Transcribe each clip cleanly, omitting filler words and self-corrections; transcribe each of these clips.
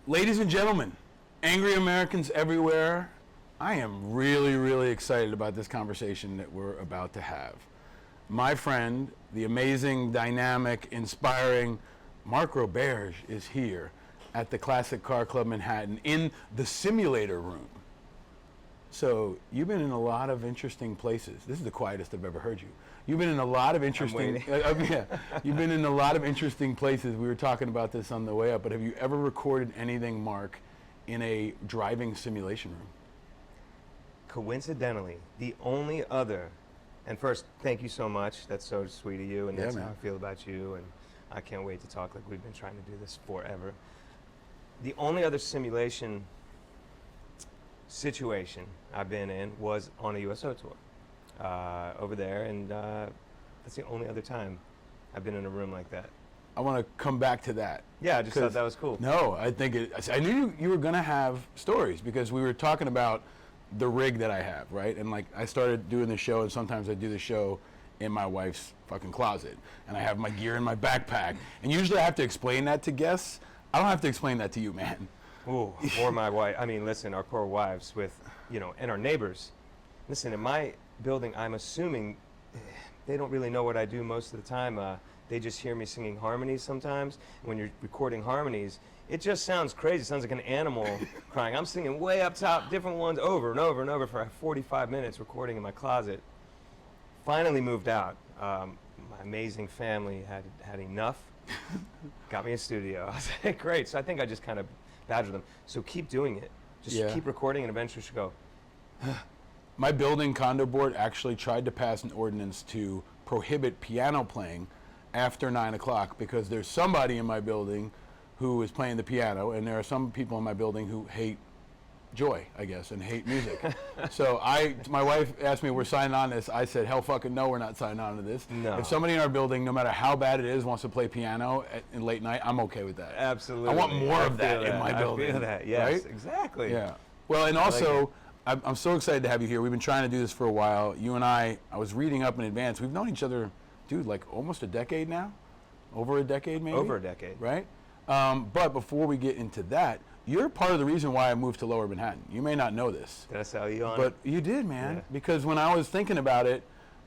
Ladies and gentlemen, angry Americans everywhere, I am really, really excited about this conversation that we're about to have. My friend, the amazing, dynamic, inspiring Marc Roberge is here at the Classic Car Club Manhattan in the simulator room. So you've been in a lot of interesting places. This is the quietest I've ever heard you. You've been in a lot of interesting, you've been in a lot of interesting places. We were talking about this on the way up, but have you ever recorded anything, Marc, in a driving simulation room? Coincidentally, the only other, and first, thank you so much. That's so sweet of you, and that's how I feel about you, and I can't wait to talk like we've been trying to do this forever. The only other simulation situation I've been in was on a USO tour over there, and that's the only other time I've been in a room like that. I want to come back to that. Yeah, I just thought that was cool. No, I knew you were going to have stories because we were talking about the rig that I have, right? And like I started doing the show, and sometimes I do the show in my wife's fucking closet, and I have my gear in my backpack, and usually I have to explain that to guests. I don't have to explain that to you, man. Ooh, or my wife. I mean, listen, our poor wives with, and our neighbors. Listen, in my building, I'm assuming they don't really know what I do most of the time. They just hear me singing harmonies sometimes. When you're recording harmonies, it just sounds crazy. It sounds like an animal crying. I'm singing way up top, different ones over and over and over for 45 minutes recording in my closet. Finally moved out. My amazing family had enough. Got me a studio. I was like, great. So I think I just kind of badger them. So keep doing it. Just keep recording, and eventually she'll go. My building condo board actually tried to pass an ordinance to prohibit piano playing after 9 o'clock because there's somebody in my building who is playing the piano, and there are some people in my building who hate joy, I guess, and hate music. So my wife asked me, we're signing on to this. I said, hell fucking no, we're not signing on to this. No. If somebody in our building, no matter how bad it is, wants to play piano in late night, I'm okay with that. Absolutely. I want more of that in my building. I feel that, yes, right? exactly. Yeah. Well, and also, I'm so excited to have you here. We've been trying to do this for a while. You and I was reading up in advance. We've known each other, dude, like almost a decade now? Over a decade, maybe? Over a decade. Right? But before we get into that, you're part of the reason why I moved to Lower Manhattan. You may not know this. Did I sell you on but it? But you did, man. Yeah. Because when I was thinking about it,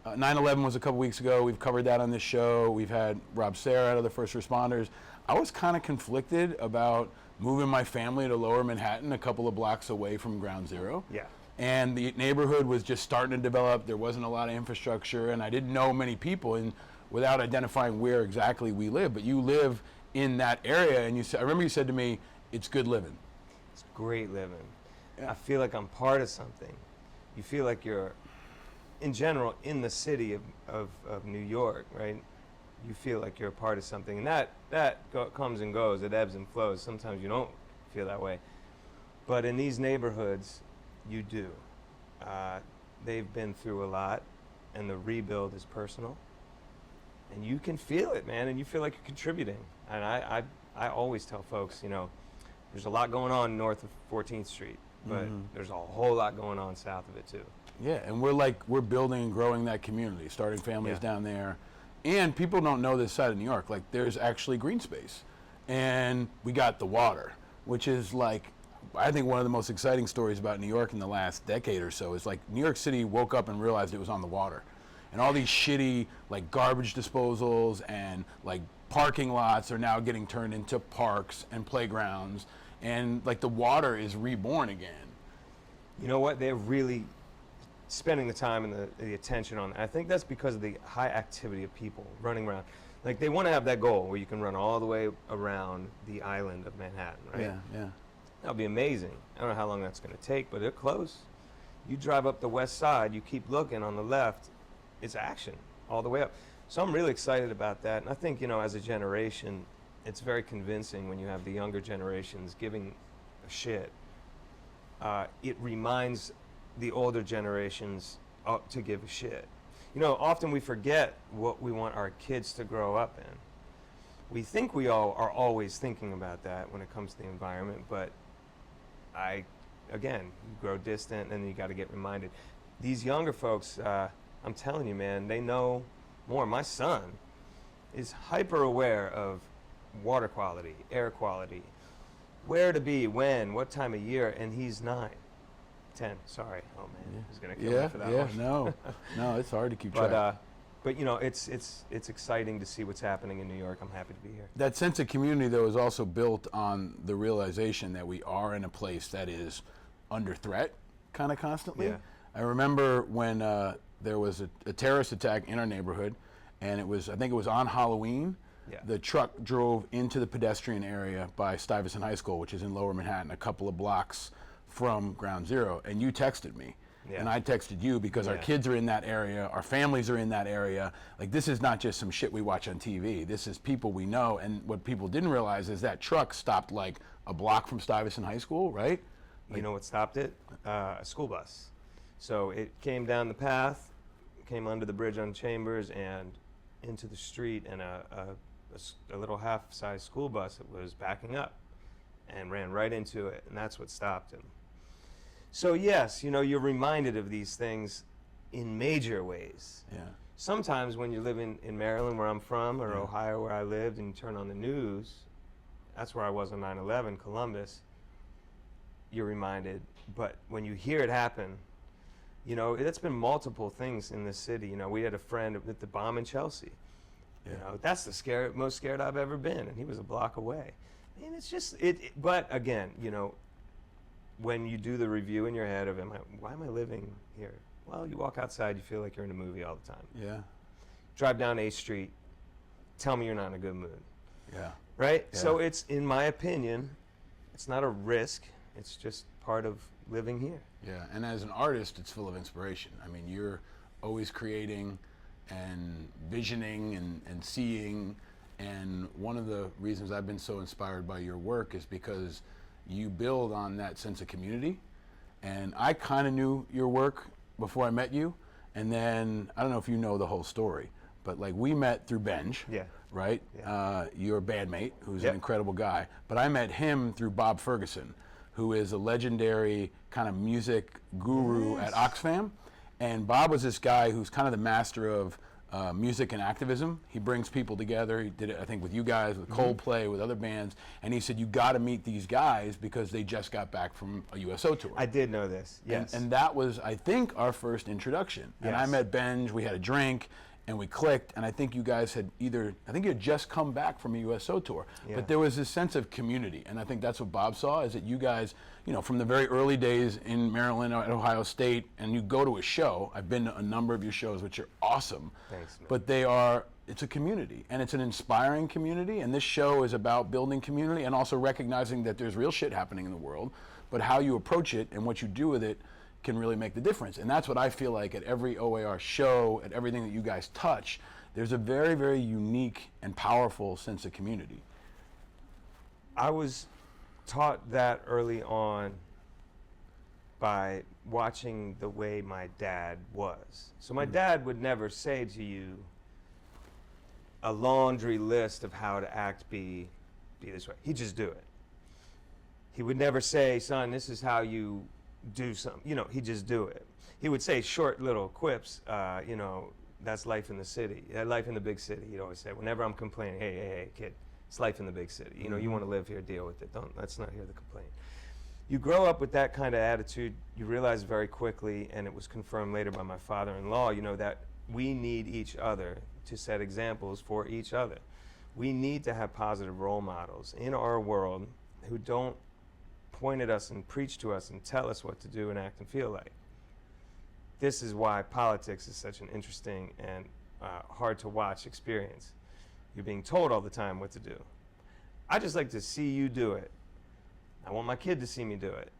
9/11 was a couple weeks ago. We've covered that on this show. We've had Rob Serra out of the First Responders. I was kind of conflicted about moving my family to Lower Manhattan, a couple of blocks away from Ground Zero. Yeah. And the neighborhood was just starting to develop. There wasn't a lot of infrastructure, and I didn't know many people, and without identifying where exactly we live. But you live in that area, and I remember you said to me, it's good living. It's great living. Yeah. I feel like I'm part of something. You feel like you're, in general, in the city of New York, right? You feel like you're a part of something, and that comes and goes. It ebbs and flows. Sometimes you don't feel that way. But in these neighborhoods, you do. They've been through a lot, and the rebuild is personal. And you can feel it, man, and you feel like you're contributing. And I always tell folks, there's a lot going on north of 14th Street, but there's a whole lot going on south of it too. Yeah, and we're building and growing that community, starting families down there. And people don't know this side of New York. Like, there's actually green space. And we got the water, which is like, I think one of the most exciting stories about New York in the last decade or so is like New York City woke up and realized it was on the water. And all these shitty like garbage disposals and like parking lots are now getting turned into parks and playgrounds, and like the water is reborn again. You know what? They're really spending the time and the attention on it. I think that's because of the high activity of people running around. Like, they want to have that goal where you can run all the way around the island of Manhattan, right? Yeah. That'll be amazing. I don't know how long that's going to take, but they're close. You drive up the west side, you keep looking on the left, it's action all the way up. So I'm really excited about that. And I think, as a generation, it's very convincing when you have the younger generations giving a shit. It reminds the older generations to give a shit. Often we forget what we want our kids to grow up in. We think we all are always thinking about that when it comes to the environment, but again, you grow distant and you got to get reminded. These younger folks, I'm telling you, man, they know more. My son is hyper aware of water quality, air quality, where to be, when, what time of year, and he's 9, 10. Sorry, oh man, he's gonna kill me for that one. No, it's hard to keep track. But you know, it's exciting to see what's happening in New York. I'm happy to be here. That sense of community, though, is also built on the realization that we are in a place that is under threat, kind of constantly. Yeah. I remember when there was a terrorist attack in our neighborhood, and I think it was on Halloween. Yeah. The truck drove into the pedestrian area by Stuyvesant High School, which is in Lower Manhattan, a couple of blocks from Ground Zero, and you texted me. Yeah. And I texted you because our kids are in that area, our families are in that area. Like, this is not just some shit we watch on TV. This is people we know. And what people didn't realize is that truck stopped like a block from Stuyvesant High School, right? You know what stopped it? A school bus. So it came down the path, came under the bridge on Chambers and into the street, and a little half-size school bus that was backing up and ran right into it, and that's what stopped him. So yes, you know, you're reminded of these things in major ways. Yeah. Sometimes when you live in Maryland, where I'm from, or Ohio, where I lived, and you turn on the news, that's where I was on 9/11, Columbus, you're reminded. But when you hear it happen, you know, it's been multiple things in this city. You know, we had a friend at the bomb in Chelsea. Yeah. You know, that's the most scared I've ever been, and he was a block away. I mean, it's just but again, you know, when you do the review in your head of why am I living here? Well, you walk outside, you feel like you're in a movie all the time. Yeah. Drive down A Street, tell me you're not in a good mood. Yeah. Right? Yeah. So it's, in my opinion, it's not a risk. It's just part of living here. Yeah, and as an artist, it's full of inspiration. I mean, you're always creating and visioning and seeing, and one of the reasons I've been so inspired by your work is because you build on that sense of community. And I kind of knew your work before I met you, and then I don't know if you know the whole story, but like we met through Benj, Yeah. right? Yeah. Your bandmate, who's Yep. an incredible guy, but I met him through Bob Ferguson, who is a legendary kind of music guru at Oxfam. And Bob was this guy who's kind of the master of music and activism. He brings people together. He did it, I think, with you guys, with Coldplay, with other bands. And he said, you got to meet these guys because they just got back from a USO tour. I did know this, yes. And that was, I think, our first introduction. And I Yes. met Benj, we had a drink, and we clicked, and I think you guys had you had just come back from a USO tour. Yeah. But there was this sense of community, and I think that's what Bob saw, is that you guys, you know, from the very early days in Maryland or at Ohio State, and you go to a show, I've been to a number of your shows, which are awesome. Thanks, man. But it's a community, and it's an inspiring community, and this show is about building community and also recognizing that there's real shit happening in the world, but how you approach it and what you do with it can really make the difference. And that's what I feel like at every OAR show, at everything that you guys touch, there's a very, very unique and powerful sense of community. I was taught that early on by watching the way my dad was. So my dad would never say to you a laundry list of how to act, be this way. He'd just do it. He would never say, son, this is how you do something. You know, he'd just do it. He would say short little quips, you know, that's life in the city, life in the big city. He'd always say, whenever I'm complaining, hey, kid, it's life in the big city. You know, you want to live here, deal with it. Let's not hear the complaint. You grow up with that kind of attitude, you realize very quickly, and it was confirmed later by my father-in-law, you know, that we need each other to set examples for each other. We need to have positive role models in our world who don't point at us and preach to us and tell us what to do and act and feel like. This is why politics is such an interesting and hard to watch experience. You're being told all the time what to do. I just like to see you do it. I want my kid to see me do it.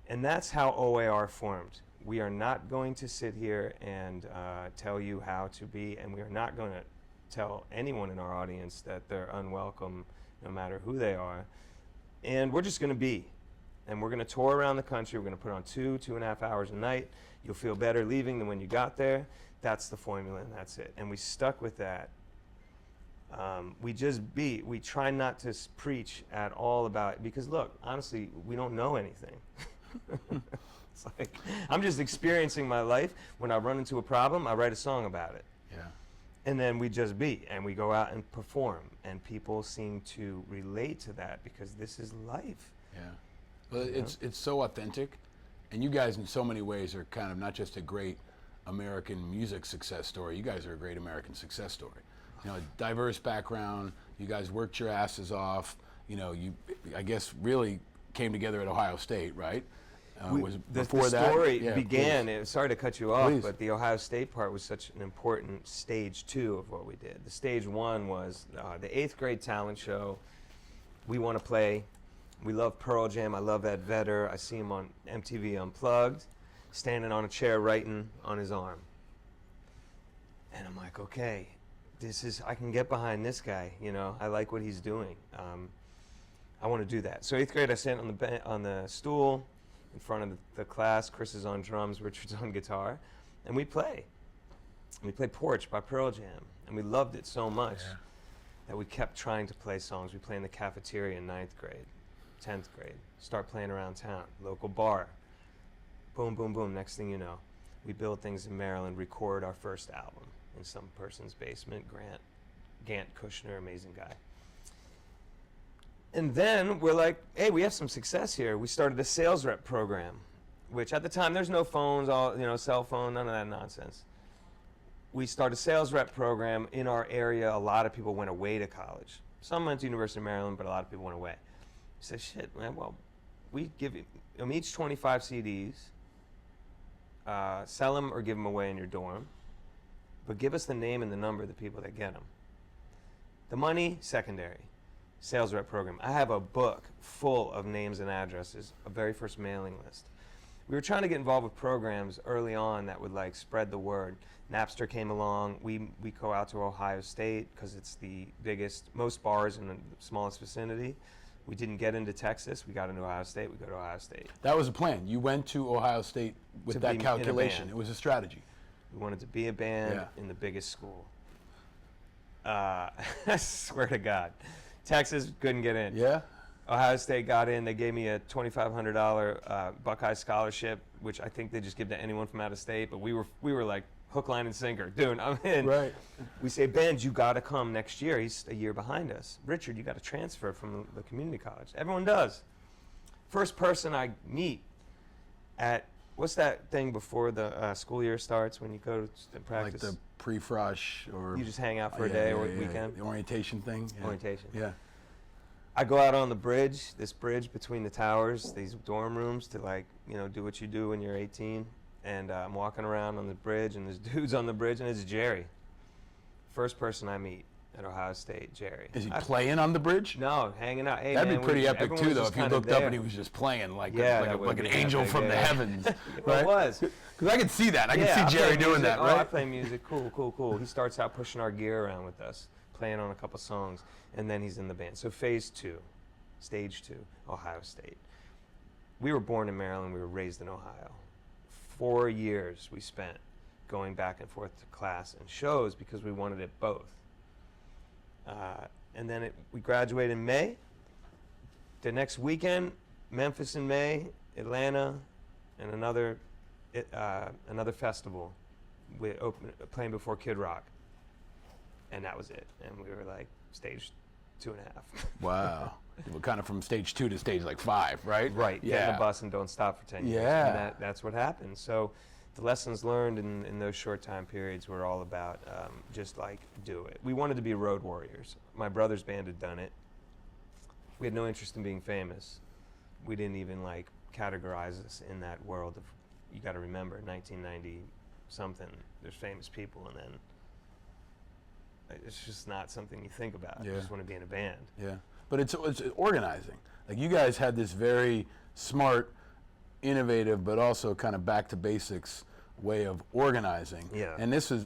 And that's how OAR formed. We are not going to sit here and tell you how to be, and we are not going to tell anyone in our audience that they're unwelcome, no matter who they are. And we're just going to be. And we're going to tour around the country. We're going to put on 2.5 hours a night. You'll feel better leaving than when you got there. That's the formula, and that's it. And we stuck with that. We just be. We try not to preach at all about it, because look, honestly, we don't know anything. It's like, I'm just experiencing my life. When I run into a problem, I write a song about it. Yeah. And then we just be, and we go out and perform, and people seem to relate to that because this is life. Yeah. Well, it's so authentic, and you guys in so many ways are kind of not just a great American music success story. You guys are a great American success story. You know, a diverse background. You guys worked your asses off. You know, you, I guess, really came together at Ohio State, right? The story began, sorry to cut you off, but the Ohio State part was such an important stage 2 of what we did. The stage 1 was the 8th grade talent show. We want to play. We love Pearl Jam. I love Ed Vedder. I see him on MTV Unplugged, standing on a chair writing on his arm. And I'm like, okay, I can get behind this guy, you know. I like what he's doing. I want to do that. So 8th grade, I stand on the stool in front of the class. Chris is on drums, Richard's on guitar, and we play. We play Porch by Pearl Jam, and we loved it so much that we kept trying to play songs. We play in the cafeteria in 9th grade, 10th grade, start playing around town, local bar. Boom, boom, boom. Next thing you know, we build things in Maryland, record our first album in some person's basement. Gant Kushner, amazing guy. And then we're like, hey, we have some success here. We started a sales rep program, which at the time there's no phones, cell phone, none of that nonsense. We started a sales rep program in our area. A lot of people went away to college. Some went to University of Maryland, but a lot of people went away. We said, shit, man, well, we give them each 25 CDs, sell them or give them away in your dorm, but give us the name and the number of the people that get them. The money, secondary. Sales rep program. I have a book full of names and addresses, a very first mailing list. We were trying to get involved with programs early on that would like spread the word. Napster came along. We go out to Ohio State because it's the biggest, most bars in the smallest vicinity. We didn't get into Texas. We got into Ohio State. We go to Ohio State. That was a plan. You went to Ohio State with that calculation. It was a strategy. We wanted to be a band in the biggest school. I swear to God. Texas couldn't get in. Yeah. Ohio State got in. They gave me a $2,500 Buckeye scholarship, which I think they just give to anyone from out of state. But we were like hook, line, and sinker. Dude, I'm in. Right. We say, Ben, you got to come next year. He's a year behind us. Richard, you got to transfer from the community college. Everyone does. First person I meet at, what's that thing before the school year starts when you go to practice? Like the pre-frosh or... You just hang out for a day or a weekend? The orientation thing. Yeah. Orientation. Yeah. I go out on the bridge, this bridge between the towers, these dorm rooms to do what you do when you're 18. And I'm walking around on the bridge and there's dudes on the bridge and it's Jerry. First person I meet at Ohio State, Jerry. Is he playing on the bridge? No, hanging out. Hey, that'd man, be pretty epic too, though, if you looked up and he was just playing like an angel from the heavens. Right? It was. Because I could see that. I could see Jerry doing that, right? I play music. Cool. He starts out pushing our gear around with us, playing on a couple songs, and then he's in the band. So phase 2, stage 2, Ohio State. We were born in Maryland. We were raised in Ohio. 4 years we spent going back and forth to class and shows because we wanted it both. And then we graduated in May. The next weekend, Memphis in May, Atlanta, and another festival. We playing before Kid Rock, and that was it. And we were like stage 2.5. Wow. We're kind of from stage 2 to stage 5, right? Right. Yeah. Get in the bus and don't stop for 10 years. Yeah. And that's what happened. So the lessons learned in those short time periods were all about just do it. We wanted to be road warriors. My brother's band had done it. We had no interest in being famous. We didn't even categorize us in that world of, you got to remember, 1990 something, there's famous people, and then it's just not something you think about. Yeah. You just want to be in a band. Yeah. But it's organizing. You guys had this very smart, innovative, but also kind of back to basics way of organizing. Yeah. And this is,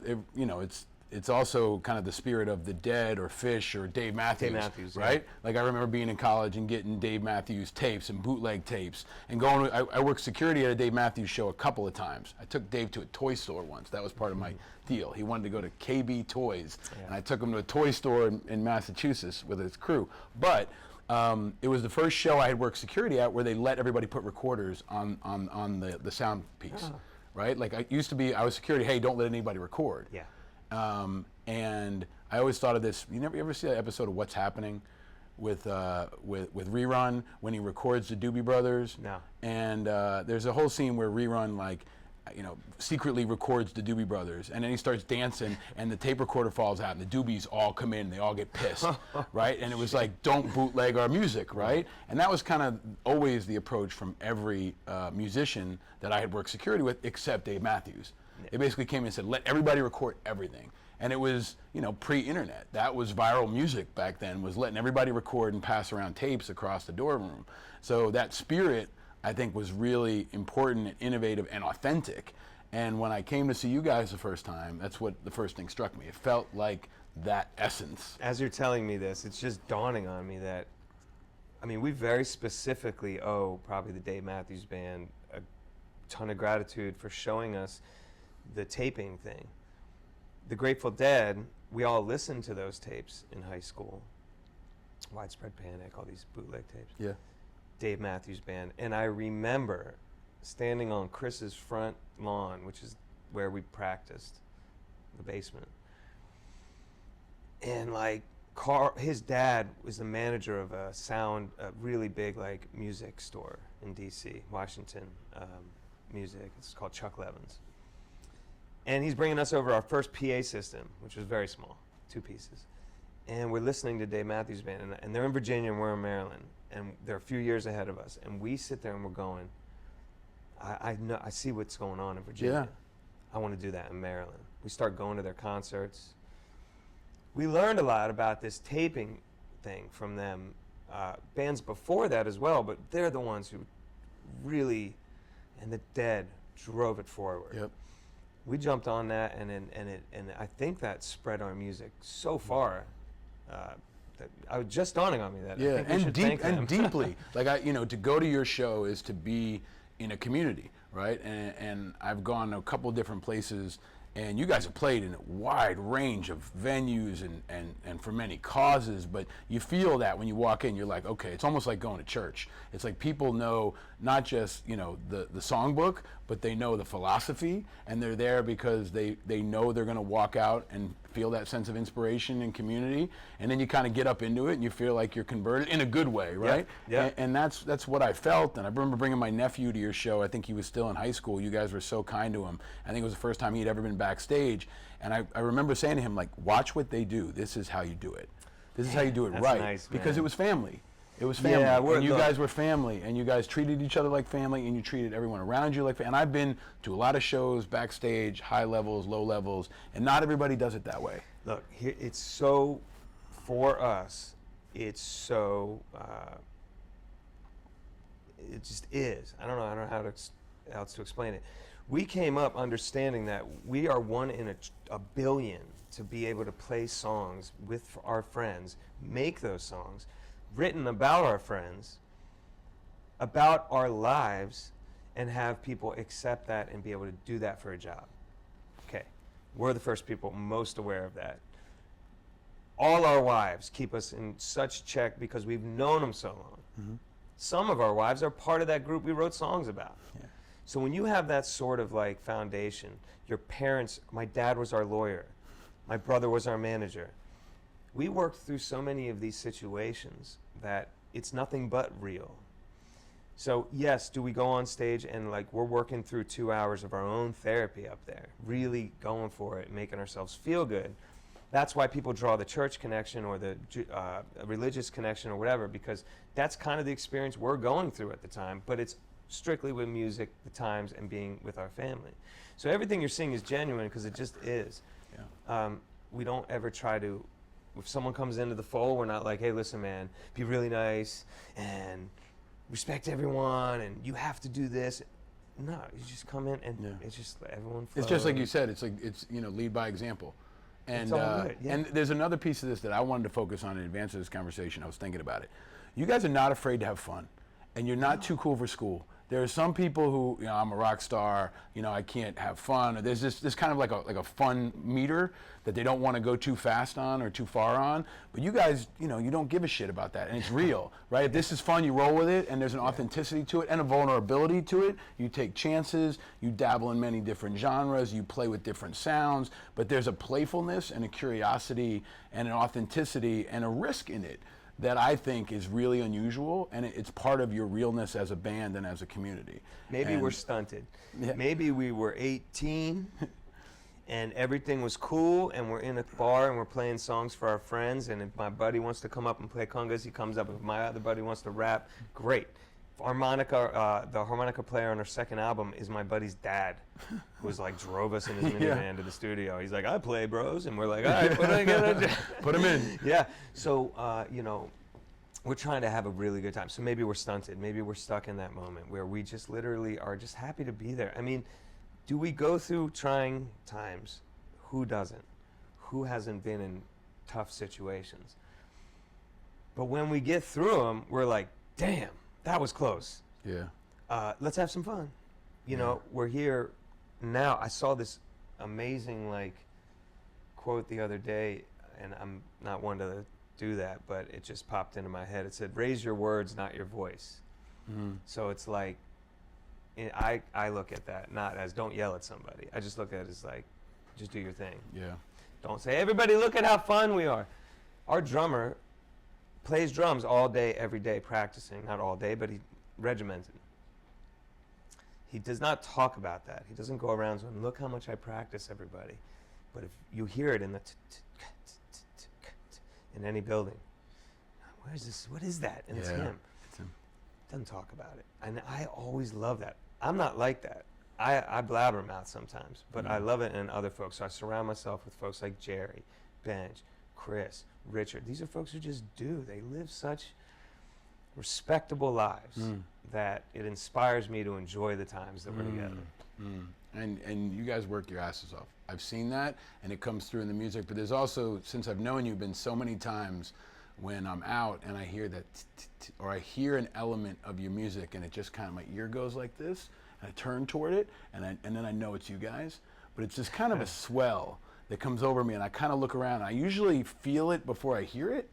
it's also kind of the spirit of the Dead or Fish or Dave Matthews, right? Yeah. I remember being in college and getting Dave Matthews tapes and bootleg tapes and going. I worked security at a Dave Matthews show a couple of times. I took Dave to a toy store once. That was part of my deal. He wanted to go to KB Toys, and I took him to a toy store in Massachusetts with his crew. But it was the first show I had worked security at where they let everybody put recorders on the sound piece, right? I used to be, I was security, hey, don't let anybody record. Yeah. And I always thought of this. You ever see that episode of What's Happening with Rerun when he records the Doobie Brothers? No. And there's a whole scene where Rerun secretly records the Doobie Brothers, and then he starts dancing, and the tape recorder falls out, and the Doobies all come in, and they all get pissed, right? And it was like, don't bootleg our music, right? And that was kind of always the approach from every musician that I had worked security with, except Dave Matthews. They basically came in and said, let everybody record everything. And it was, pre-internet. That was viral music back then, was letting everybody record and pass around tapes across the dorm room. So that spirit, I think, was really important and innovative and authentic. And when I came to see you guys the first time, that's what the first thing struck me. It felt like that essence. As you're telling me this, it's just dawning on me that, we very specifically owe probably the Dave Matthews Band a ton of gratitude for showing us the taping thing. The Grateful Dead, we all listened to those tapes in high school. Widespread Panic, all these bootleg tapes. Yeah. Dave Matthews Band. And I remember standing on Chris's front lawn, which is where we practiced, the basement. And his dad was the manager of a really big music store in DC, Washington, music. It's called Chuck Levin's. And he's bringing us over our first PA system, which was very small, 2 pieces. And we're listening to Dave Matthews Band, and they're in Virginia and we're in Maryland, and they're a few years ahead of us. And we sit there and we're going, I see what's going on in Virginia. I want to do that in Maryland. We start going to their concerts. We learned a lot about this taping thing from them, bands before that as well, but they're the ones who really, and the Dead drove it forward. Yep. We jumped on that, and I think that spread our music so far. That I was just dawning on me that Yeah, I think we should thank them. deeply. To go to your show is to be in a community, right? And I've gone to a couple of different places, and you guys have played in a wide range of venues and for many causes, but you feel that when you walk in, you're like, okay, it's almost like going to church. It's like people know not just, the songbook, but they know the philosophy, and they're there because they know they're going to walk out and feel that sense of inspiration and community, and then you kind of get up into it and you feel like you're converted in a good way, right? Yeah. And that's what I felt. And I remember bringing my nephew to your show. I think he was still in high school. You guys were so kind to him. I think it was the first time he'd ever been backstage, and I remember saying to him, watch what they do. This is how you do it. This is how you do it. That's right. nice, because man. it was family. It was family, Yeah, and you guys were family, and you guys treated each other like family, and you treated everyone around you like family. And I've been to a lot of shows, backstage, high levels, low levels, and not everybody does it that way. Look, it's so, for us, it's so, it just is. I don't know how else to explain it. We came up understanding that we are one in a billion to be able to play songs with our friends, make those songs, written about our friends, about our lives, and have people accept that and be able to do that for a job. Okay, we're the first people most aware of that. All our wives keep us in such check because we've known them so long. Mm-hmm. Some of our wives are part of that group we wrote songs about. Yeah. So when you have that sort of foundation, your parents, my dad was our lawyer, my brother was our manager. We worked through so many of these situations that it's nothing but real. So yes, do we go on stage and we're working through 2 hours of our own therapy up there, really going for it, making ourselves feel good. That's why people draw the church connection or the religious connection or whatever, because that's kind of the experience we're going through at the time, but it's strictly with music, the times, and being with our family. So everything you're seeing is genuine because it just is. Yeah. We don't ever try to, if someone comes into the fold, we're not like, hey, listen, man, be really nice and respect everyone and you have to do this. No, you just come in and it's just everyone flows. It's just like you said, it's lead by example. And, it's all good, yeah. And there's another piece of this that I wanted to focus on in advance of this conversation. I was thinking about it. You guys are not afraid to have fun, and you're not too cool for school. There are some people who, I'm a rock star, I can't have fun. Or there's this kind of like a fun meter that they don't want to go too fast on or too far on. But you guys, you don't give a shit about that, and it's real, right? If this is fun, you roll with it, and there's an authenticity to it and a vulnerability to it. You take chances, you dabble in many different genres, you play with different sounds, but there's a playfulness and a curiosity and an authenticity and a risk in it that I think is really unusual, and it's part of your realness as a band and as a community. Maybe we're stunted. Yeah. Maybe we were 18 and everything was cool, and we're in a bar and we're playing songs for our friends, and if my buddy wants to come up and play congas, he comes up. If my other buddy wants to rap, great. The harmonica player on our second album is my buddy's dad, who was like drove us in his minivan to the studio. He's like, I play, bros, and we're like, all right, what are I gonna do? Put him in. Yeah. So we're trying to have a really good time. So maybe we're stunted. Maybe we're stuck in that moment where we just literally are just happy to be there. I mean, do we go through trying times? Who doesn't? Who hasn't been in tough situations? But when we get through them, we're like, damn. That was close. Yeah. Let's have some fun. We're here now. I saw this amazing quote the other day, and I'm not one to do that, but it just popped into my head. It said, "Raise your words, not your voice." Mm-hmm. So it's like, I look at that not as don't yell at somebody. I just look at it as like, just do your thing. Yeah. Don't say, everybody look at how fun we are. Our drummer plays drums all day, every day, practicing. Not all day, but he regimented. He does not talk about that. He doesn't go around saying, look how much I practice, everybody. But if you hear it in the in any building, where's this? What is that? And it's him. It's him. Doesn't talk about it. And I always love that. I'm not like that. I blabbermouth sometimes, but I love it in other folks. So I surround myself with folks like Jerry, Benj, Chris, Richard. These are folks who just do. They live such respectable lives that it inspires me to enjoy the times that we're together. And you guys work your asses off. I've seen that, and it comes through in the music. But there's also, since I've known you, been so many times when I'm out and I hear that, or I hear an element of your music, and it just kind of, my ear goes like this, and I turn toward it, and then I know it's you guys. But it's just kind of a swell that comes over me, and I kind of look around. And I usually feel it before I hear it.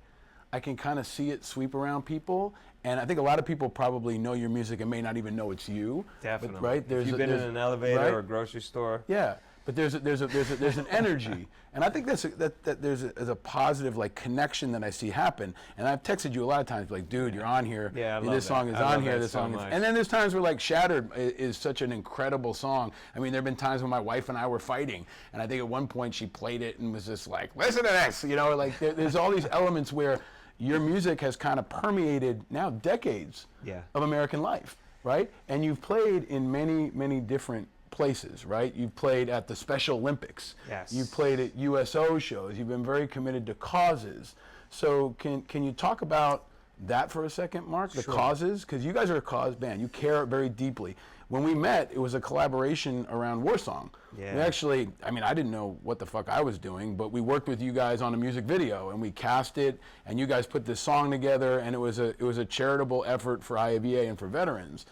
I can kind of see it sweep around people, and I think a lot of people probably know your music and may not even know it's you. Definitely. But, right? If you've been in an elevator or a grocery store. Yeah. But there's an energy, and I think that there's a positive connection that I see happen. And I've texted you a lot of times, like, dude, you're on here. Yeah, I love this song is I on here. love This that song so is, much. and then there's times where Shattered is such an incredible song. I mean, there've been times when my wife and I were fighting, and I think at one point she played it and was just like, listen to this, there's all these elements where your music has kind of permeated now decades of American life, right? And you've played in many, many different places, right? You've played at the Special Olympics. Yes. You've played at USO shows. You've been very committed to causes. So can you talk about that for a second, Marc? The causes? Because you guys are a cause band. You care very deeply. When we met, it was a collaboration around Warsong. Yeah. We actually, I didn't know what the fuck I was doing, but we worked with you guys on a music video, and we cast it, and you guys put this song together, and it was a charitable effort for IAVA and for veterans.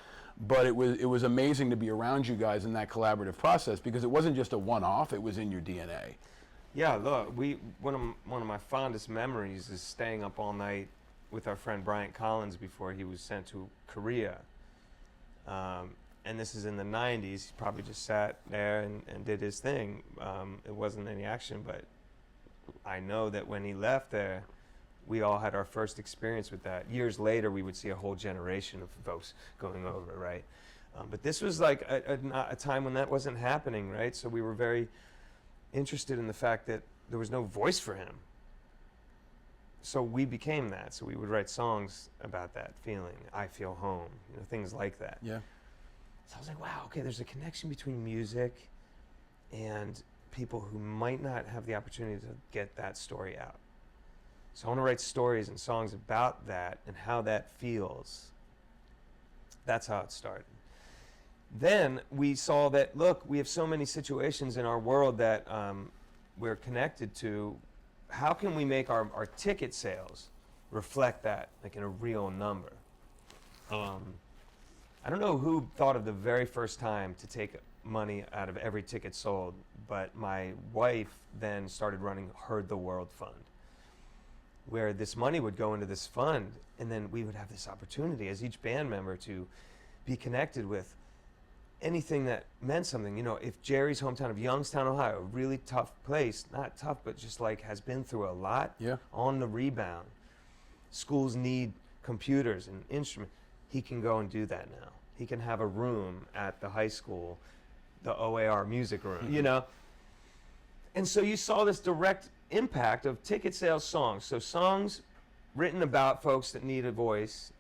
But it was amazing to be around you guys in that collaborative process, because it wasn't just a one-off, it was in your DNA. Yeah, look, one of my fondest memories is staying up all night with our friend Bryant Collins before he was sent to Korea. And this is in the 90s. He probably just sat there and did his thing. It wasn't any action, but I know that when he left there, we all had our first experience with that. Years later, we would see a whole generation of folks going over, right? But this was like a time when that wasn't happening, right? So we were very interested in the fact that there was no voice for him. So we became that. So we would write songs about that feeling. I feel home, things like that. Yeah. So I was like, wow, okay, there's a connection between music and people who might not have the opportunity to get that story out. So I want to write stories and songs about that and how that feels. That's how it started. Then we saw that, look, we have so many situations in our world that we're connected to. How can we make our ticket sales reflect that, in a real number? I don't know who thought of the very first time to take money out of every ticket sold, but my wife then started running Heard the World Fund, where this money would go into this fund, and then we would have this opportunity as each band member to be connected with anything that meant something. You know, if Jerry's hometown of Youngstown, Ohio, a really tough place, not tough, but just like has been through a lot, on the rebound, schools need computers and instruments, he can go and do that now. He can have a room at the high school, the OAR music room, you know? And so you saw this direct impact of ticket sales songs. So songs written about folks that need a voice,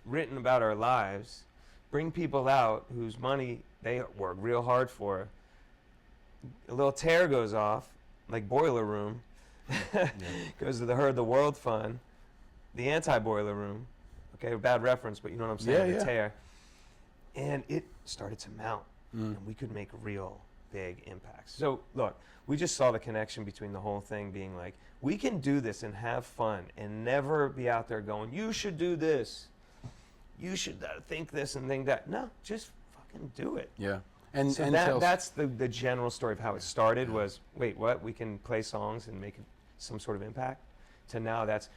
written about our lives, bring people out whose money they work real hard for. A little tear goes off, like Boiler Room, goes to the Heard the World Fund, the anti-Boiler Room. Okay, a bad reference, but you know what I'm saying, the tear. And it started to mount, and we could make real big impacts. So look, we just saw the connection between the whole thing being like, we can do this and have fun and never be out there going, you should do this. You should think this and think that. No, just fucking do it. Yeah. And so that's the general story of how it started was, wait, what? We can play songs and make some sort of impact? To now that's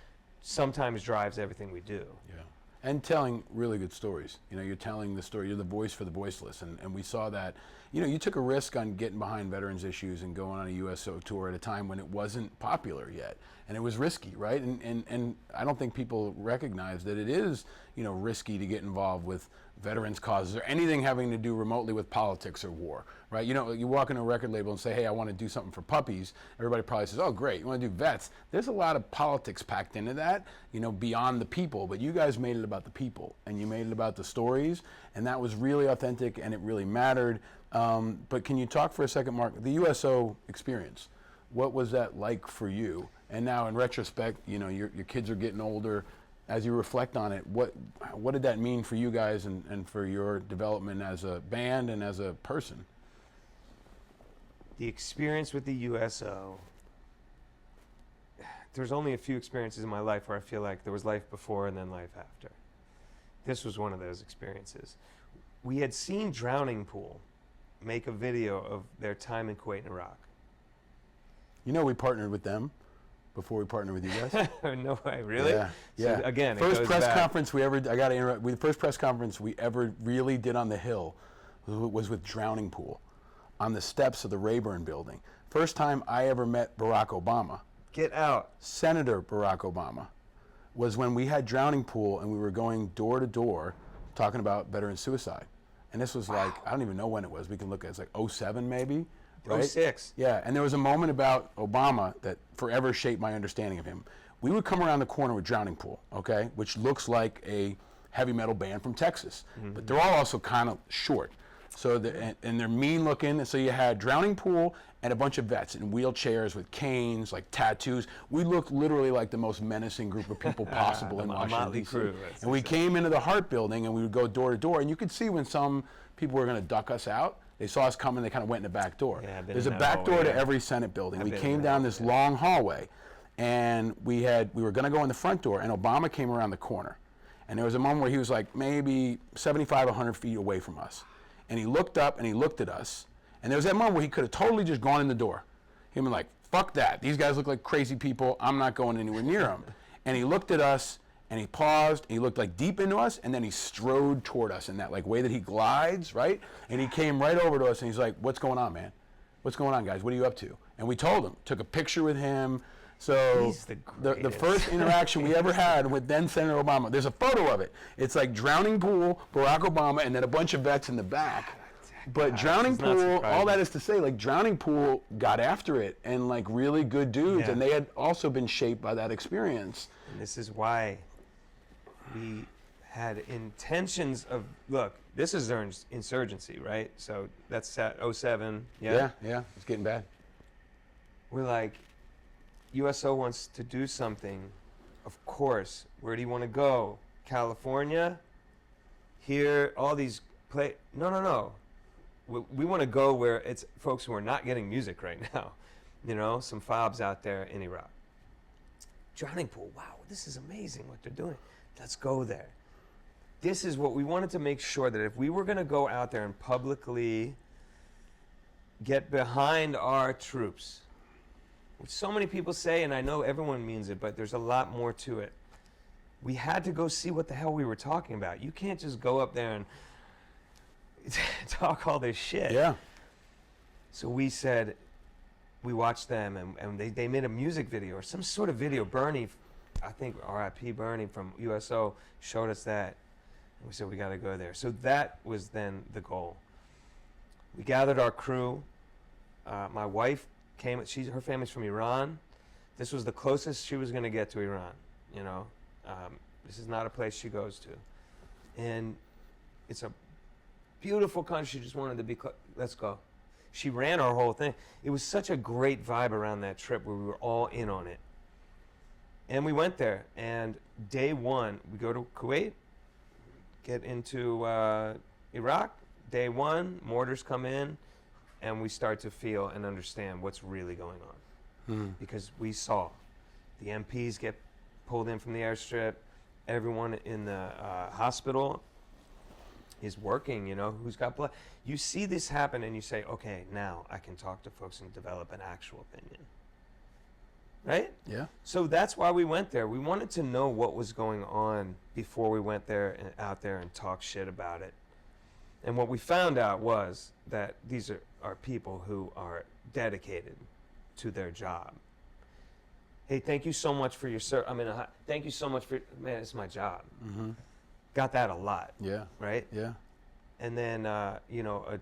sometimes drives everything we do. Yeah. And telling really good stories. You know, you're telling the story, you're the voice for the voiceless. And we saw that, you know, you took a risk on getting behind veterans issues and going on a USO tour at a time when it wasn't popular yet. And it was risky, right? And I don't think people recognize that it is, you know, risky to get involved with veterans causes or anything having to do remotely with politics or war, right? You know, you walk into a record label and say, hey, I want to do something for puppies. Everybody probably says, oh, great, you want to do vets. There's a lot of politics packed into that, you know, beyond the people. But you guys made it about the people, and you made it about the stories, and that was really authentic, and it really mattered. But can you talk for a second, Marc, the USO experience? What was that like for you? And now in retrospect, you know, your kids are getting older. As you reflect on it, what did that mean for you guys and for your development as a band and as a person? The experience with the USO, there's only a few experiences in my life where I feel like there was life before and then life after. This was one of those experiences. We had seen Drowning Pool make a video of their time in Kuwait and Iraq. You know, we partnered with them before we partnered with you guys. No way, really? Yeah. So again, first press conference we ever, I got to interrupt, the first press conference we ever really did on the Hill was with Drowning Pool on the steps of the Rayburn building. First time I ever met Barack Obama. Get out. Senator Barack Obama was when we had Drowning Pool and we were going door to door talking about veteran suicide. And this was like, I don't even know when it was. We can look at it. It's like 07 maybe. Right? 06. Yeah, and there was a moment about Obama that forever shaped my understanding of him. We would come around the corner with Drowning Pool, okay, which looks like a heavy metal band from Texas, but they're all also kind of short. So and they're mean looking. And so you had Drowning Pool and a bunch of vets in wheelchairs with canes, like tattoos. We looked literally like the most menacing group of people possible in Washington, D.C. And we came into the Hart building and we would go door to door, and you could see when some people were going to duck us out. They saw us coming, they kind of went in the back door. Yeah, there's a back door to every Senate building. We came down this long hallway, and we were going to go in the front door, and Obama came around the corner. And there was a moment where he was like maybe 75, 100 feet away from us. And he looked up and he looked at us. And there was that moment where he could have totally just gone in the door. He'd been like, fuck that. These guys look like crazy people. I'm not going anywhere near them. And he looked at us, and he paused, and he looked like deep into us, and then he strode toward us in that like way that he glides, right? And he came right over to us, and he's like, what's going on, man? What's going on, guys? What are you up to? And we told him, took a picture with him. So He's the first interaction we ever had with then Senator Obama, there's a photo of it. It's like Drowning Pool, Barack Obama, and then a bunch of vets in the back. But Drowning Pool, all that is to say, like Drowning Pool got after it, and like really good dudes, and they had also been shaped by that experience. And this is why we had intentions of, look, this is their insurgency, right? So that's at 07. Yeah, it's getting bad. We're like, USO wants to do something. Of course. Where do you want to go? California? Here, all these No. We want to go where it's folks who are not getting music right now. You know, some fobs out there in Iraq. Drowning Pool, wow, this is amazing what they're doing. Let's go there. this is what we wanted to make sure, that if we were going to go out there and publicly get behind our troops, which so many people say, and I know everyone means it, but there's a lot more to it. We had to go see what the hell we were talking about. You can't just go up there and talk all this shit. Yeah. So we said, we watched them, and they made a music video or some sort of video. Bernie, I think R.I.P. Bernie from USO showed us that. And we said, we got to go there. So that was then the goal. We gathered our crew. My wife came, her family's from Iran. This was the closest she was going to get to Iran, you know. This is not a place she goes to. And it's a beautiful country. She just wanted to be, let's go. She ran our whole thing. It was such a great vibe around that trip where we were all in on it. And we went there, and day one, we go to Kuwait, get into Iraq. Day one, mortars come in, and we start to feel and understand what's really going on. Because we saw the MPs get pulled in from the airstrip, everyone in the hospital is working, you know, who's got blood. You see this happen and you say, okay, now I can talk to folks and develop an actual opinion. Right? Yeah. So that's why we went there. We wanted to know what was going on before we went there and out there and talk shit about it. And what we found out was that these are people who are dedicated to their job. Hey, thank you so much for your thank you so much for, man, it's my job. Got that a lot. Yeah. Right? Yeah. And then, you know, a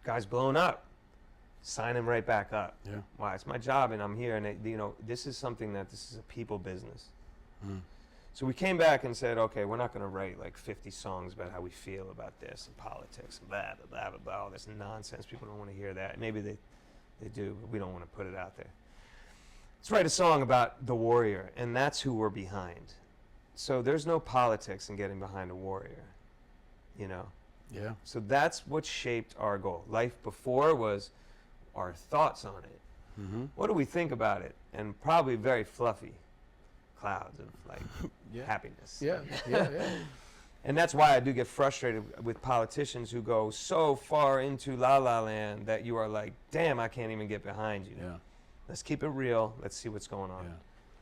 guy's blown up, sign him right back up. Yeah. Why? It's my job and I'm here. And, you know, this is a people business. So we came back and said, okay, we're not going to write like 50 songs about how we feel about this and politics and blah, blah, blah, blah, blah, all this nonsense. People don't want to hear that. Maybe they do, but we don't want to put it out there. Let's write a song about the warrior, and that's who we're behind. So there's no politics in getting behind a warrior, you know? Yeah. So that's what shaped our goal. Life before was our thoughts on it. What do we think about it? And probably very fluffy clouds of like happiness. Yeah. Yeah. Yeah. And that's why I do get frustrated with politicians who go so far into La La Land that you are like, damn, I can't even get behind you. Yeah. Let's keep it real. Let's see what's going on. Yeah.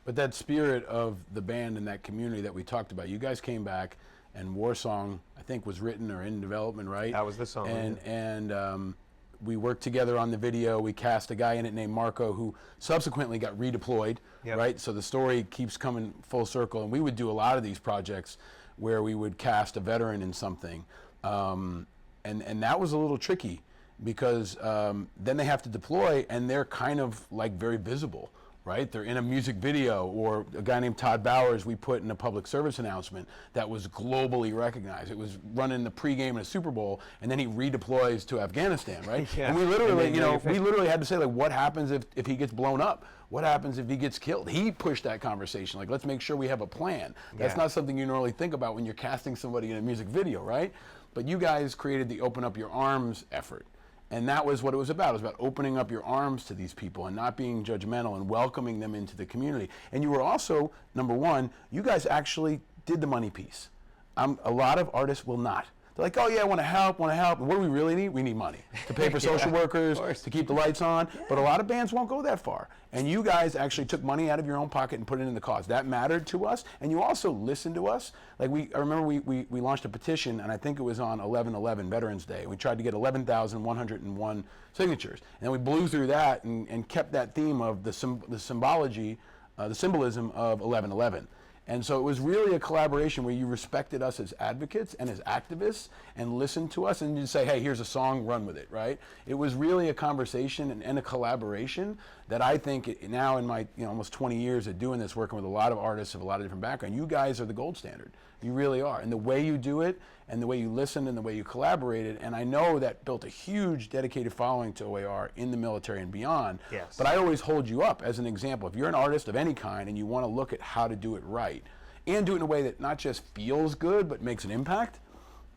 But that spirit of the band and that community that we talked about, you guys came back, and War Song, I think, was written or in development, right? That was the song. And we worked together on the video. We cast a guy in it named Marco, who subsequently got redeployed, right? So the story keeps coming full circle. And we would do a lot of these projects where we would cast a veteran in something. And that was a little tricky because then they have to deploy and they're kind of like very visible, right? They're in a music video, or a guy named Todd Bowers we put in a public service announcement that was globally recognized. It was running the pregame in a Super Bowl, and then he redeploys to Afghanistan, right? And we literally, we literally had to say, like, what happens if he gets blown up? What happens if he gets killed? He pushed that conversation, like, let's make sure we have a plan. That's not something you normally think about when you're casting somebody in a music video, right? But you guys created the Open Up Your Arms effort. And that was what it was about. It was about opening up your arms to these people and not being judgmental and welcoming them into the community. And you were also, number one, you guys actually did the money piece. A lot of artists will not. They're like, oh yeah, I want to help. And what do we really need? We need money to pay for social workers, to keep the lights on. But a lot of bands won't go that far. And you guys actually took money out of your own pocket and put it in the cause. That mattered to us. And you also listened to us. Like I remember we launched a petition, and I think it was on 11/11, Veterans Day. We tried to get 11,101 signatures. And then we blew through that and kept that theme of the symbology, the symbolism of 11/11. And so it was really a collaboration where you respected us as advocates and as activists and listened to us and you say, hey, here's a song, run with it, right? It was really a conversation and a collaboration that I think now in my almost 20 years of doing this, working with a lot of artists of a lot of different backgrounds, you guys are the gold standard. You really are. And the way you do it and the way you listened and the way you collaborated, and I know that built a huge dedicated following to OAR in the military and beyond. Yes. But I always hold you up as an example. If you're an artist of any kind and you want to look at how to do it right and do it in a way that not just feels good but makes an impact,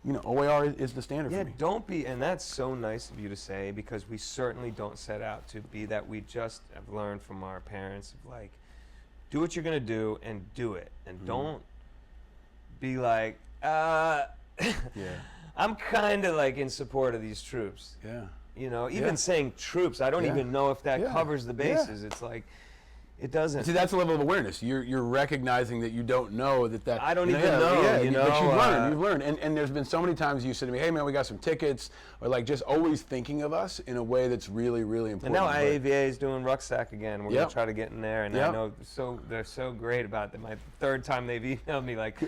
OAR is the standard for me. Yeah, don't be, and that's so nice of you to say, because we certainly don't set out to be that. We just have learned from our parents of like, do what you're going to do and do it. And be like, Yeah. I'm kind of like in support of these troops. Yeah. You know, even Yeah. saying troops, I don't Yeah. even know if that Yeah. covers the Yeah. bases. It's like, it doesn't. See, that's a level of awareness. You're recognizing that you don't know that. I don't even know, you know, but you've learned. And there's been so many times you said to me, hey man, we got some tickets, or like just always thinking of us in a way that's really, really And important. now IAVA is doing rucksack again. We're Yep. gonna try to get in there, and I Yep. know they're so great about that. My third time they've emailed me like,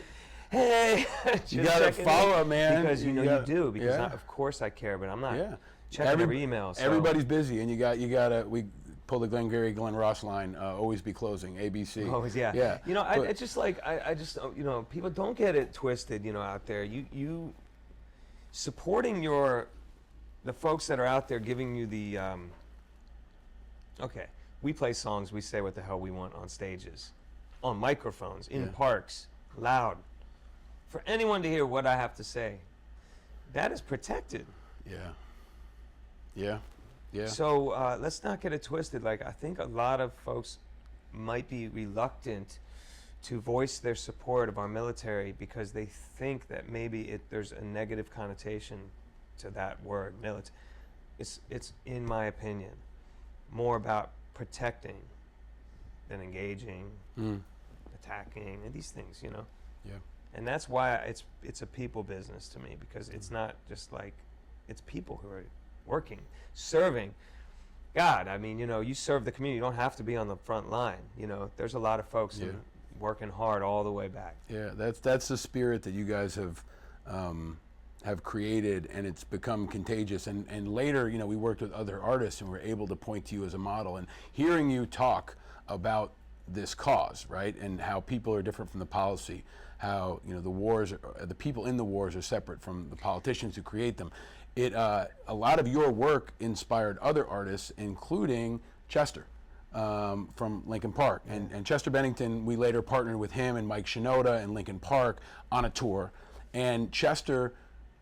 hey, just You gotta checking in. follow, man. Because you do, because yeah. of course I care, but I'm not Yeah. checking every email. So. Everybody's busy, and you gotta we pull the Glenn Ross line, always be closing, ABC. Always, yeah. Yeah. You know, But- I just like, I just, you know, people don't get it twisted, you know, out there. You supporting the folks that are out there giving you the, okay, we play songs, we say what the hell we want on stages, on microphones, in Yeah. parks, loud. For anyone to hear what I have to say, that is protected. Yeah. Yeah. Yeah. So let's not get it twisted. Like, I think a lot of folks might be reluctant to voice their support of our military because they think that maybe there's a negative connotation to that word, military. It's, in my opinion, more about protecting than engaging, attacking, and these things, you know. Yeah. And that's why it's a people business to me, because it's not just like, it's people who are working, serving. God, I mean, you know, you serve the community. You don't have to be on the front line. You know, there's a lot of folks working hard all the way back. Yeah, that's the spirit that you guys have created, and it's become contagious. And later, you know, we worked with other artists, and we're able to point to you as a model. And hearing you talk about this cause, right, and how people are different from the policy, how, you know, the people in the wars are separate from the politicians who create them. A lot of your work inspired other artists, including Chester from Linkin Park. And Chester Bennington, we later partnered with him and Mike Shinoda and Linkin Park on a tour. And Chester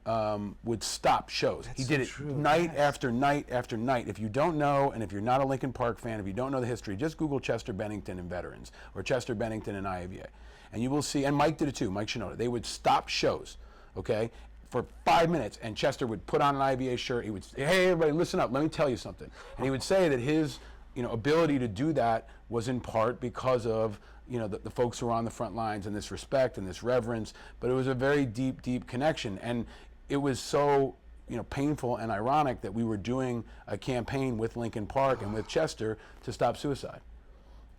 would stop shows. He did it night after night after night. If you don't know, and if you're not a Linkin Park fan, if you don't know the history, just Google Chester Bennington and Veterans, or Chester Bennington and IAVA. And you will see, and Mike did it too, Mike Shinoda. They would stop shows, okay, for 5 minutes, and Chester would put on an IVA shirt. He would say, hey, everybody, listen up, let me tell you something. And he would say that his, you know, ability to do that was in part because of, you know, the folks who were on the front lines, and this respect and this reverence, but it was a very deep, deep connection. And it was so, you know, painful and ironic that we were doing a campaign with Linkin Park and with Chester to stop suicide.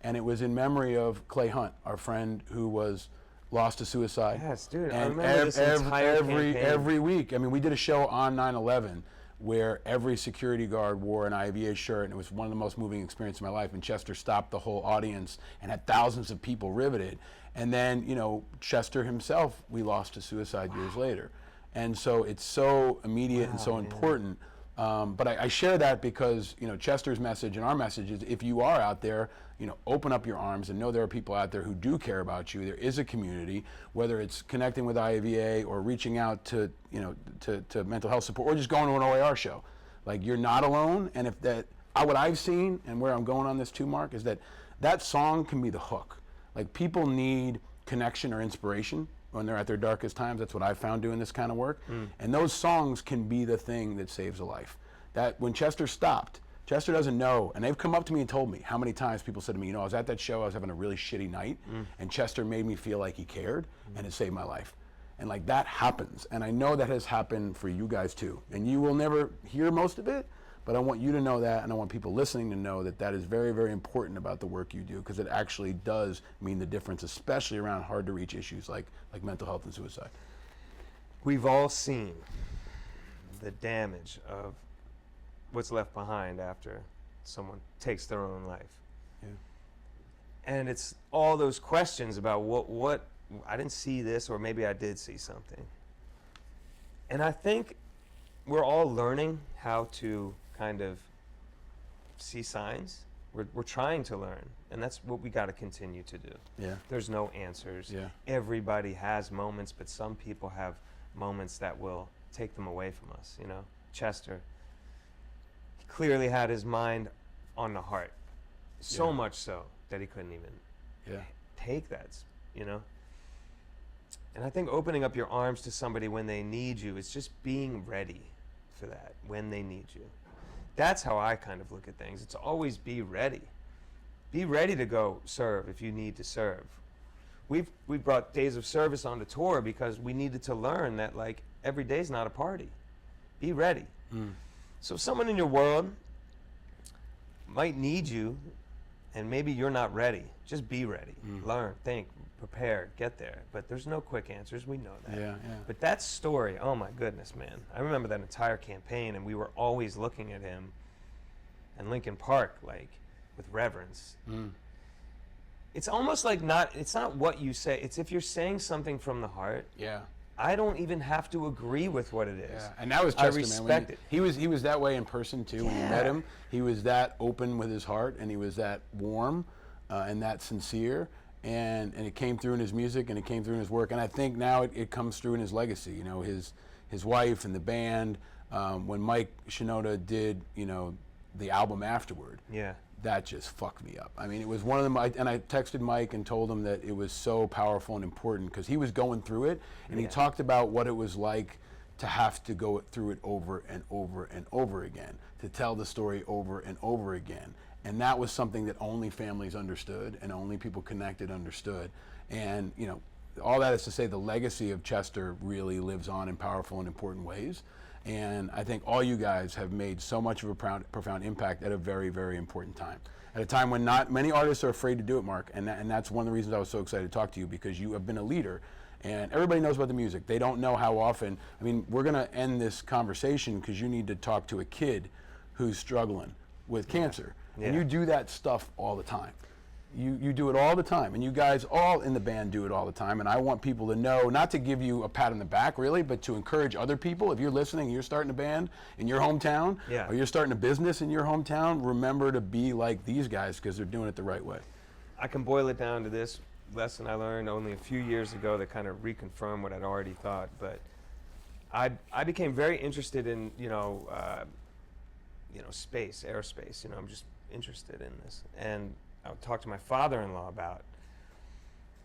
And it was in memory of Clay Hunt, our friend who was lost to suicide. Yes, dude, I And remember this entire campaign. every week. I mean, we did a show on 9/11 where every security guard wore an IVA shirt, and it was one of the most moving experiences of my life. And Chester stopped the whole audience and had thousands of people riveted. And then, you know, Chester himself, we lost to suicide years later. And so it's so immediate and so important. But I share that because, you know, Chester's message and our message is, if you are out there, you know, open up your arms and know there are people out there who do care about you. There is a community, whether it's connecting with IAVA or reaching out to, you know, to mental health support, or just going to an OAR show. Like, you're not alone. And if that, what I've seen and where I'm going on this too, Marc, is that song can be the hook. Like, people need connection or inspiration when they're at their darkest times. That's what I've found doing this kind of work. And those songs can be the thing that saves a life. That when Chester stopped, Chester doesn't know, and they've come up to me and told me how many times people said to me, you know, I was at that show, I was having a really shitty night, and Chester made me feel like he cared, and it saved my life. And like, that happens, and I know that has happened for you guys too. And you will never hear most of it, but I want you to know that, and I want people listening to know that that is very, very important about the work you do, because it actually does mean the difference, especially around hard to reach issues like mental health and suicide. We've all seen the damage of what's left behind after someone takes their own life. Yeah. And it's all those questions about what I didn't see this, or maybe I did see something. And I think we're all learning how to kind of see signs. We're trying to learn, and that's what we got to continue to do. Yeah. There's no answers. Yeah. Everybody has moments, but some people have moments that will take them away from us, you know. Chester, he clearly had his mind on the heart, so much so that he couldn't even take that, you know. And I think opening up your arms to somebody when they need you is just being ready for that, when they need you. That's how I kind of look at things. It's always be ready. Be ready to go serve if you need to serve. We brought Days of Service on the tour because we needed to learn that, like, every day's not a party. Be ready. So someone in your world might need you, and maybe you're not ready. Just be ready. Learn, think, prepare, get there. But there's no quick answers. We know that. Yeah. But that story, oh my goodness, man. I remember that entire campaign, and we were always looking at him and Lincoln Park, like, with reverence. It's almost like it's not what you say. It's if you're saying something from the heart. Yeah. I don't even have to agree with what it is. Yeah, and that was Chester, I respect it. He was that way in person too. When you met him, he was that open with his heart, and he was that warm and that sincere, and it came through in his music, and it came through in his work, and I think now it comes through in his legacy. You know, his wife and the band. When Mike Shinoda did, you know, the album afterward. Yeah. That just fucked me up. I mean, it was one of them, and I texted Mike and told him that it was so powerful and important because he was going through it, and he talked about what it was like to have to go through it over and over and over again, to tell the story over and over again. And that was something that only families understood and only people connected understood. And, you know, all that is to say the legacy of Chester really lives on in powerful and important ways. And I think all you guys have made so much of a profound impact at a very, very important time. At a time when not many artists are afraid to do it, Marc. And that's one of the reasons I was so excited to talk to you, because you have been a leader. And everybody knows about the music. They don't know how often. I mean, we're going to end this conversation because you need to talk to a kid who's struggling with cancer. And you do that stuff all the time. You do it all the time, and you guys all in the band do it all the time, and I want people to know, not to give you a pat on the back really, but to encourage other people. If you're listening and you're starting a band in your hometown, or you're starting a business in your hometown, remember to be like these guys because they're doing it the right way. I can boil it down to this lesson I learned only a few years ago that kind of reconfirmed what I'd already thought, but I became very interested in, space, aerospace. You know, I'm just interested in this, and I would talk to my father-in-law about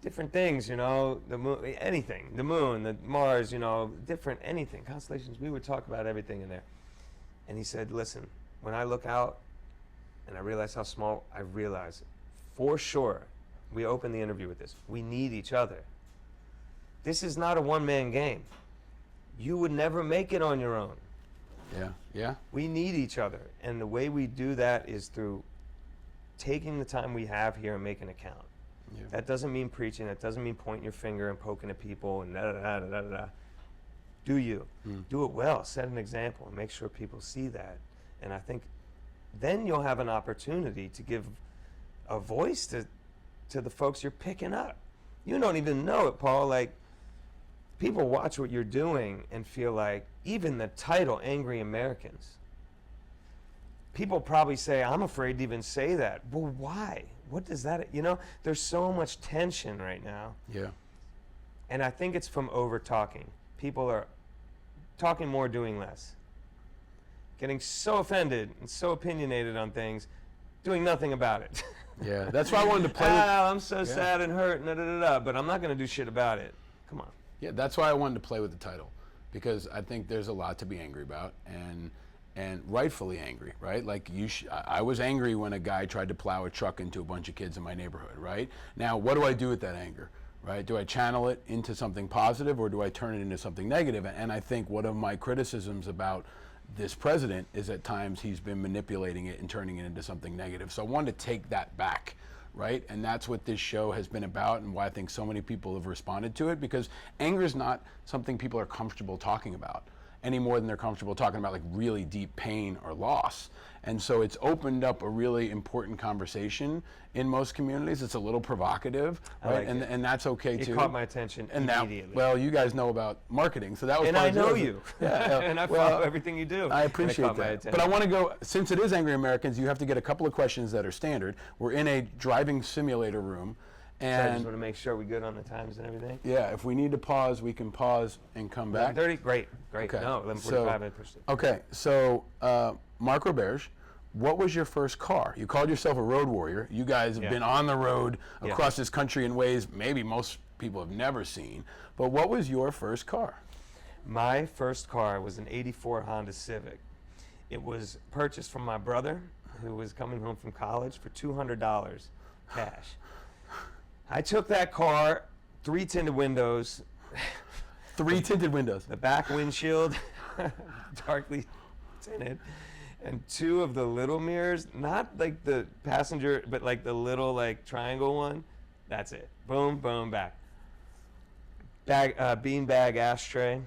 different things, you know, the moon, anything, the moon, the Mars, you know, different anything, constellations. We would talk about everything in there. And he said, listen, when I look out and I realize how small, I realize for sure, we opened the interview with this, we need each other. This is not a one-man game. You would never make it on your own. Yeah. We need each other. And the way we do that is through taking the time we have here and making it count. That doesn't mean preaching. That doesn't mean pointing your finger and poking at people and da-da-da-da-da-da. Do you. Do it well. Set an example and make sure people see that. And I think then you'll have an opportunity to give a voice to the folks you're picking up. You don't even know it, Paul. Like, people watch what you're doing and feel like, even the title, Angry Americans, people probably say, I'm afraid to even say that. Well, why? What does that, there's so much tension right now. Yeah. And I think it's from over talking. People are talking more, doing less. Getting so offended and so opinionated on things, doing nothing about it. Yeah, that's why I wanted to play I'm so sad and hurt, but I'm not going to do shit about it. Come on. Yeah, that's why I wanted to play with the title, because I think there's a lot to be angry about, and rightfully angry, right? Like I was angry when a guy tried to plow a truck into a bunch of kids in my neighborhood, right? Now, what do I do with that anger, right? Do I channel it into something positive, or do I turn it into something negative? And I think one of my criticisms about this president is at times he's been manipulating it and turning it into something negative. So I wanted to take that back, right? And that's what this show has been about, and why I think so many people have responded to it, because anger is not something people are comfortable talking about any more than they're comfortable talking about like really deep pain or loss. And so it's opened up a really important conversation in most communities. It's a little provocative, right? Like and that's okay too. It caught my attention immediately. Well, you guys know about marketing, so that was. And I know you. Yeah, and I follow everything you do. I appreciate that. But I want to go, since it is Angry Americans, you have to get a couple of questions that are standard. We're in a driving simulator room. And so I just want to make sure we're good on the times and everything. Yeah, if we need to pause, we can pause and come back. 11:30, great. Okay. No, 11:45, I pushed it. Okay, so Marc Roberge, what was your first car? You called yourself a road warrior. You guys have been on the road across this country in ways maybe most people have never seen. But what was your first car? My first car was an '84 Honda Civic. It was purchased from my brother, who was coming home from college, for $200 cash. I took that car, 3 tinted windows. 3 tinted windows. The back windshield, darkly tinted, and 2 of the little mirrors, not like the passenger, but like the little like triangle one. That's it. Boom, boom, back. Beanbag ashtray.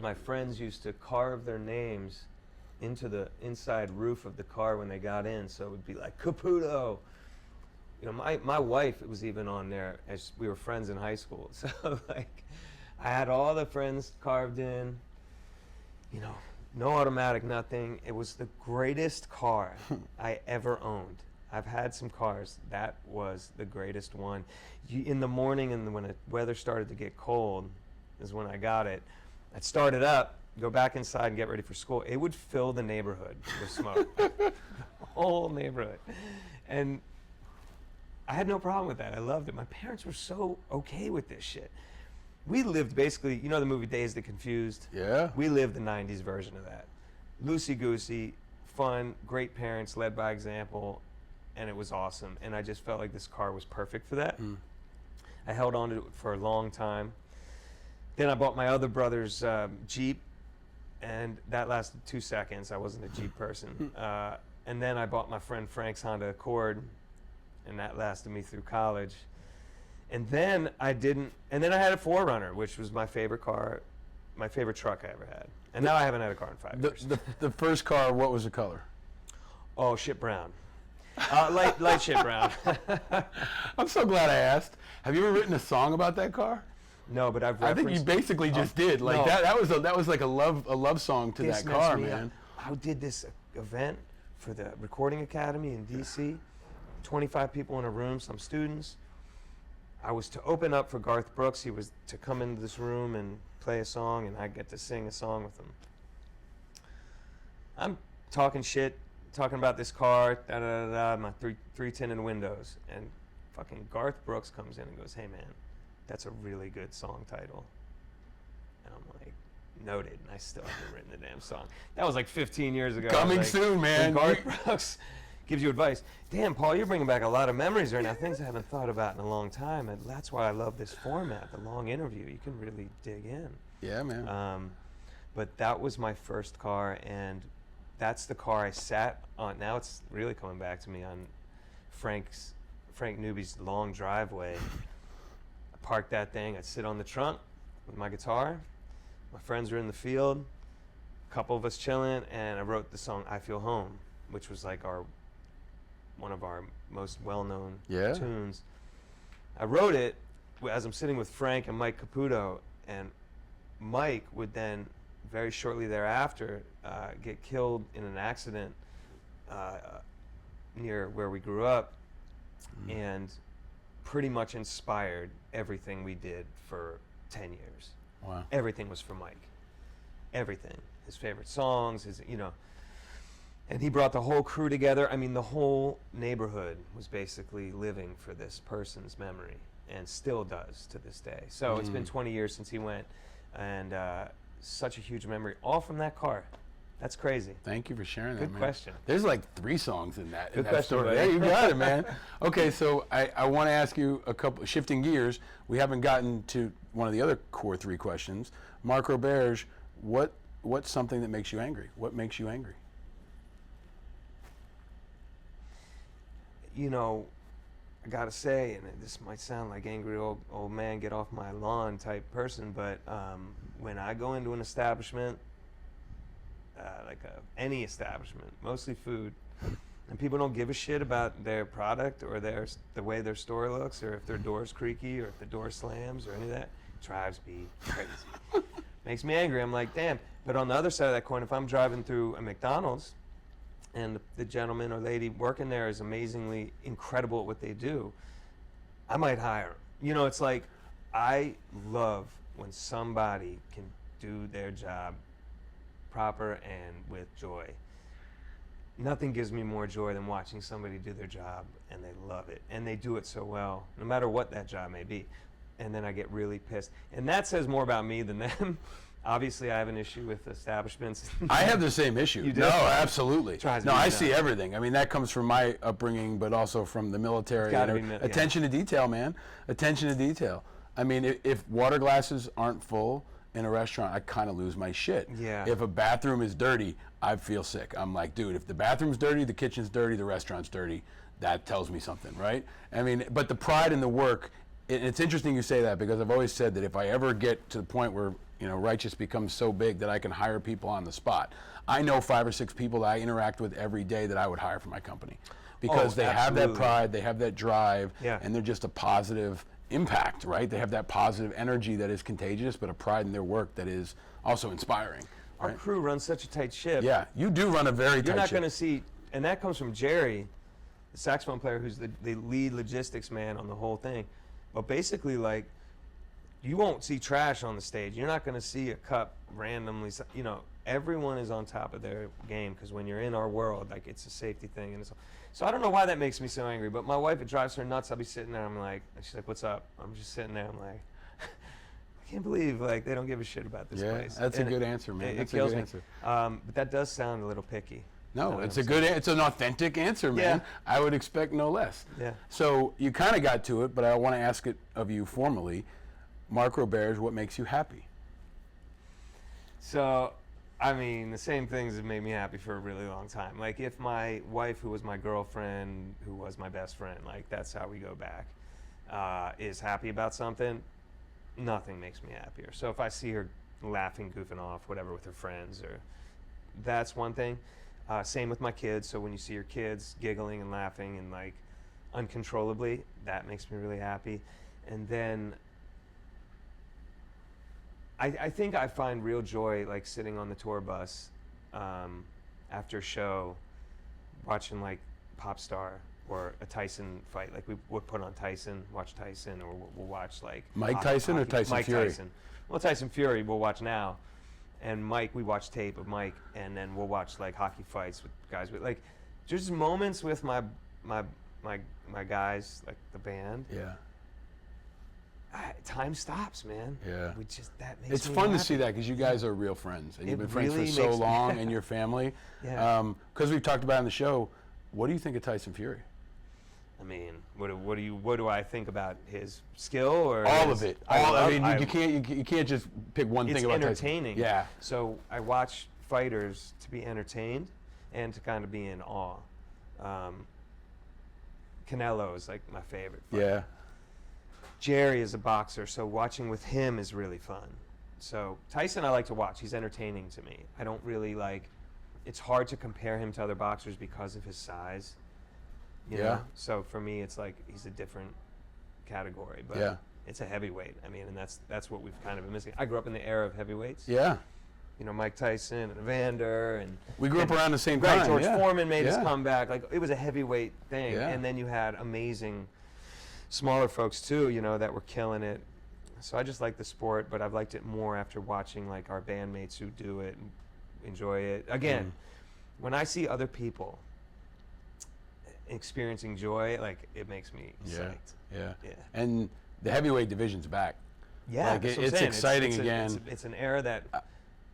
My friends used to carve their names into the inside roof of the car when they got in, so it would be like Caputo. You know, my wife was even on there, as we were friends in high school. So like, I had all the friends carved in. You know, no automatic, nothing. It was the greatest car I ever owned. I've had some cars. That was the greatest one. In the morning, and when the weather started to get cold, is when I got it. I'd start it up, go back inside and get ready for school. It would fill the neighborhood with smoke. The whole neighborhood. And I had no problem with that. I loved it. My parents were so okay with this shit. We lived basically, you know the movie Dazed and Confused? Yeah. We lived the 90s version of that. Loosey-goosey, fun, great parents, led by example, and it was awesome. And I just felt like this car was perfect for that. I held on to it for a long time. Then I bought my other brother's Jeep, and that lasted 2 seconds. I wasn't a Jeep person. And then I bought my friend Frank's Honda Accord, and that lasted me through college. And then I had a 4Runner, which was my favorite car, my favorite truck I ever had. And now I haven't had a car in 5 years. The first car, what was the color? Oh, shit brown. Light shit brown. I'm so glad I asked. Have you ever written a song about that car? No, but I've I referenced... think you basically just did. Like no. that was like a love song to This that car, messed me man. up. I did this event for the Recording Academy in DC. 25 people in a room, some students. I was to open up for Garth Brooks. He was to come into this room and play a song, and I get to sing a song with him. I'm talking shit, talking about this car, my three tinted windows, and fucking Garth Brooks comes in and goes, "Hey man, that's a really good song title." And I'm like, noted, and I still haven't written the damn song. That was like 15 years ago. Coming like, soon, man. Garth Brooks gives you advice. Damn, Paul, you're bringing back a lot of memories right now, things I haven't thought about in a long time, and that's why I love this format, the long interview. You can really dig in. Yeah, man. But that was my first car, and that's the car I sat on. Now it's really coming back to me on Frank Newby's long driveway. I parked that thing. I'd sit on the trunk with my guitar. My friends were in the field, a couple of us chilling, and I wrote the song "I Feel Home," which was like one of our most well-known tunes. I wrote it as I'm sitting with Frank and Mike Caputo, and Mike would then, very shortly thereafter, get killed in an accident near where we grew up, and pretty much inspired everything we did for 10 years. Wow. Everything was for Mike. Everything. His favorite songs, and he brought the whole crew together. I mean, the whole neighborhood was basically living for this person's memory, and still does to this day. So it's been 20 years since he went, and such a huge memory, all from that car. That's crazy. Thank you for sharing that, Good man. question. There's like 3 songs in that, Good question, story. buddy. Yeah, you got it, man. Okay, so I want to ask you a couple, shifting gears. We haven't gotten to one of the other core 3 questions. Marc Roberge, what's something that makes you angry? What makes you angry? You know, I gotta say, and this might sound like angry old man, get off my lawn type person, but when I go into an establishment, any establishment, mostly food, and people don't give a shit about their product or the way their store looks, or if their door's creaky, or if the door slams, or any of that, drives me crazy. Makes me angry. I'm like, damn. But on the other side of that coin, if I'm driving through a McDonald's, and the gentleman or lady working there is amazingly incredible at what they do, I might hire them. You know, it's like, I love when somebody can do their job proper and with joy. Nothing gives me more joy than watching somebody do their job and they love it, and they do it so well, no matter what that job may be. and then I get really pissed. And that says more about me than them. Obviously, I have an issue with establishments. I have the same issue. You do? No, absolutely. Drives No, me I nuts. see everything. I mean, that comes from my upbringing, but also from the military. Gotta And be attention to detail, man. Attention to detail. I mean, if water glasses aren't full in a restaurant, I kind of lose my shit. Yeah. If a bathroom is dirty, I feel sick. I'm like, dude, if the bathroom's dirty, the kitchen's dirty, the restaurant's dirty, that tells me something, right? I mean, but the pride in the work, it's interesting you say that, because I've always said that if I ever get to the point where, you know, Righteous becomes so big that I can hire people on the spot, I know 5 or 6 people that I interact with every day that I would hire for my company, because they have that pride, they have that drive, and they're just a positive impact, right? They have that positive energy that is contagious, but a pride in their work that is also inspiring. Our Right? crew runs such a tight ship. Yeah, you do run a very tight You're not ship. going to see, and that comes from Jerry, the saxophone player, who's the lead logistics man on the whole thing. But basically, like, you won't see trash on the stage. You're not going to see a cup randomly. You know, everyone is on top of their game, because when you're in our world, like, it's a safety thing. And so I don't know why that makes me so angry. But my wife, it drives her nuts. I'll be sitting there. I'm like, and she's like, "What's up?" I'm just sitting there. I'm like, I can't believe, like, they don't give a shit about this place. That's And a good answer, man. It That's a kills good me. answer. But that does sound a little picky. No, it's a good, it's an authentic answer, man. Yeah. I would expect no less. Yeah. So you kind of got to it, but I want to ask it of you formally. Marc Roberge, what makes you happy? So, I mean, the same things have made me happy for a really long time. Like, if my wife, who was my girlfriend, who was my best friend, like, that's how we go back, is happy about something, nothing makes me happier. So if I see her laughing, goofing off, whatever, with her friends, or that's one thing. Same with my kids. So when you see your kids giggling and laughing and, like, uncontrollably, that makes me really happy. And then I think I find real joy, like, sitting on the tour bus after a show, watching, like, Pop Star or a Tyson fight. Like, we would put on Tyson, watch Tyson, or we'll watch, like, Mike Tyson or Tyson Mike Fury? Tyson. Well, Tyson Fury we'll watch now, and Mike, we watch tape of Mike, and then we'll watch, like, hockey fights with guys. With, like, just moments with my guys, like the band. Yeah. Time stops, man. Yeah. We just, that makes It's me fun happy. to see that, because you guys are real friends, and you've It been friends really for so makes me- long, and your family. Yeah. Because we've talked about it on the show. What do you think of Tyson Fury? I mean, what do I think about his skill, or All his- of it. I You can't just pick one it's thing about entertaining. Tyson. Yeah. So I watch fighters to be entertained and to kind of be in awe. Canelo is, like, my favorite fighter. Yeah. Jerry is a boxer, so watching with him is really fun. So Tyson I like to watch. He's entertaining to me. I don't really, like, it's hard to compare him to other boxers because of his size. You know? So for me, it's like he's a different category. But it's a heavyweight. I mean, and that's what we've kind of been missing. I grew up in the era of heavyweights. Yeah. You know, Mike Tyson and Evander, and We grew up around the same time. right, George yeah. Foreman made his Yeah. comeback. Like, it was a heavyweight thing. Yeah. And then you had amazing smaller folks too, you know, that were killing it. So I just like the sport, but I've liked it more after watching, like, our bandmates who do it and enjoy it. Again, when I see other people experiencing joy, like, it makes me psyched. Yeah. Yeah. And the heavyweight division's back. Yeah, Like, that's what I'm it's saying. exciting again. It's an era that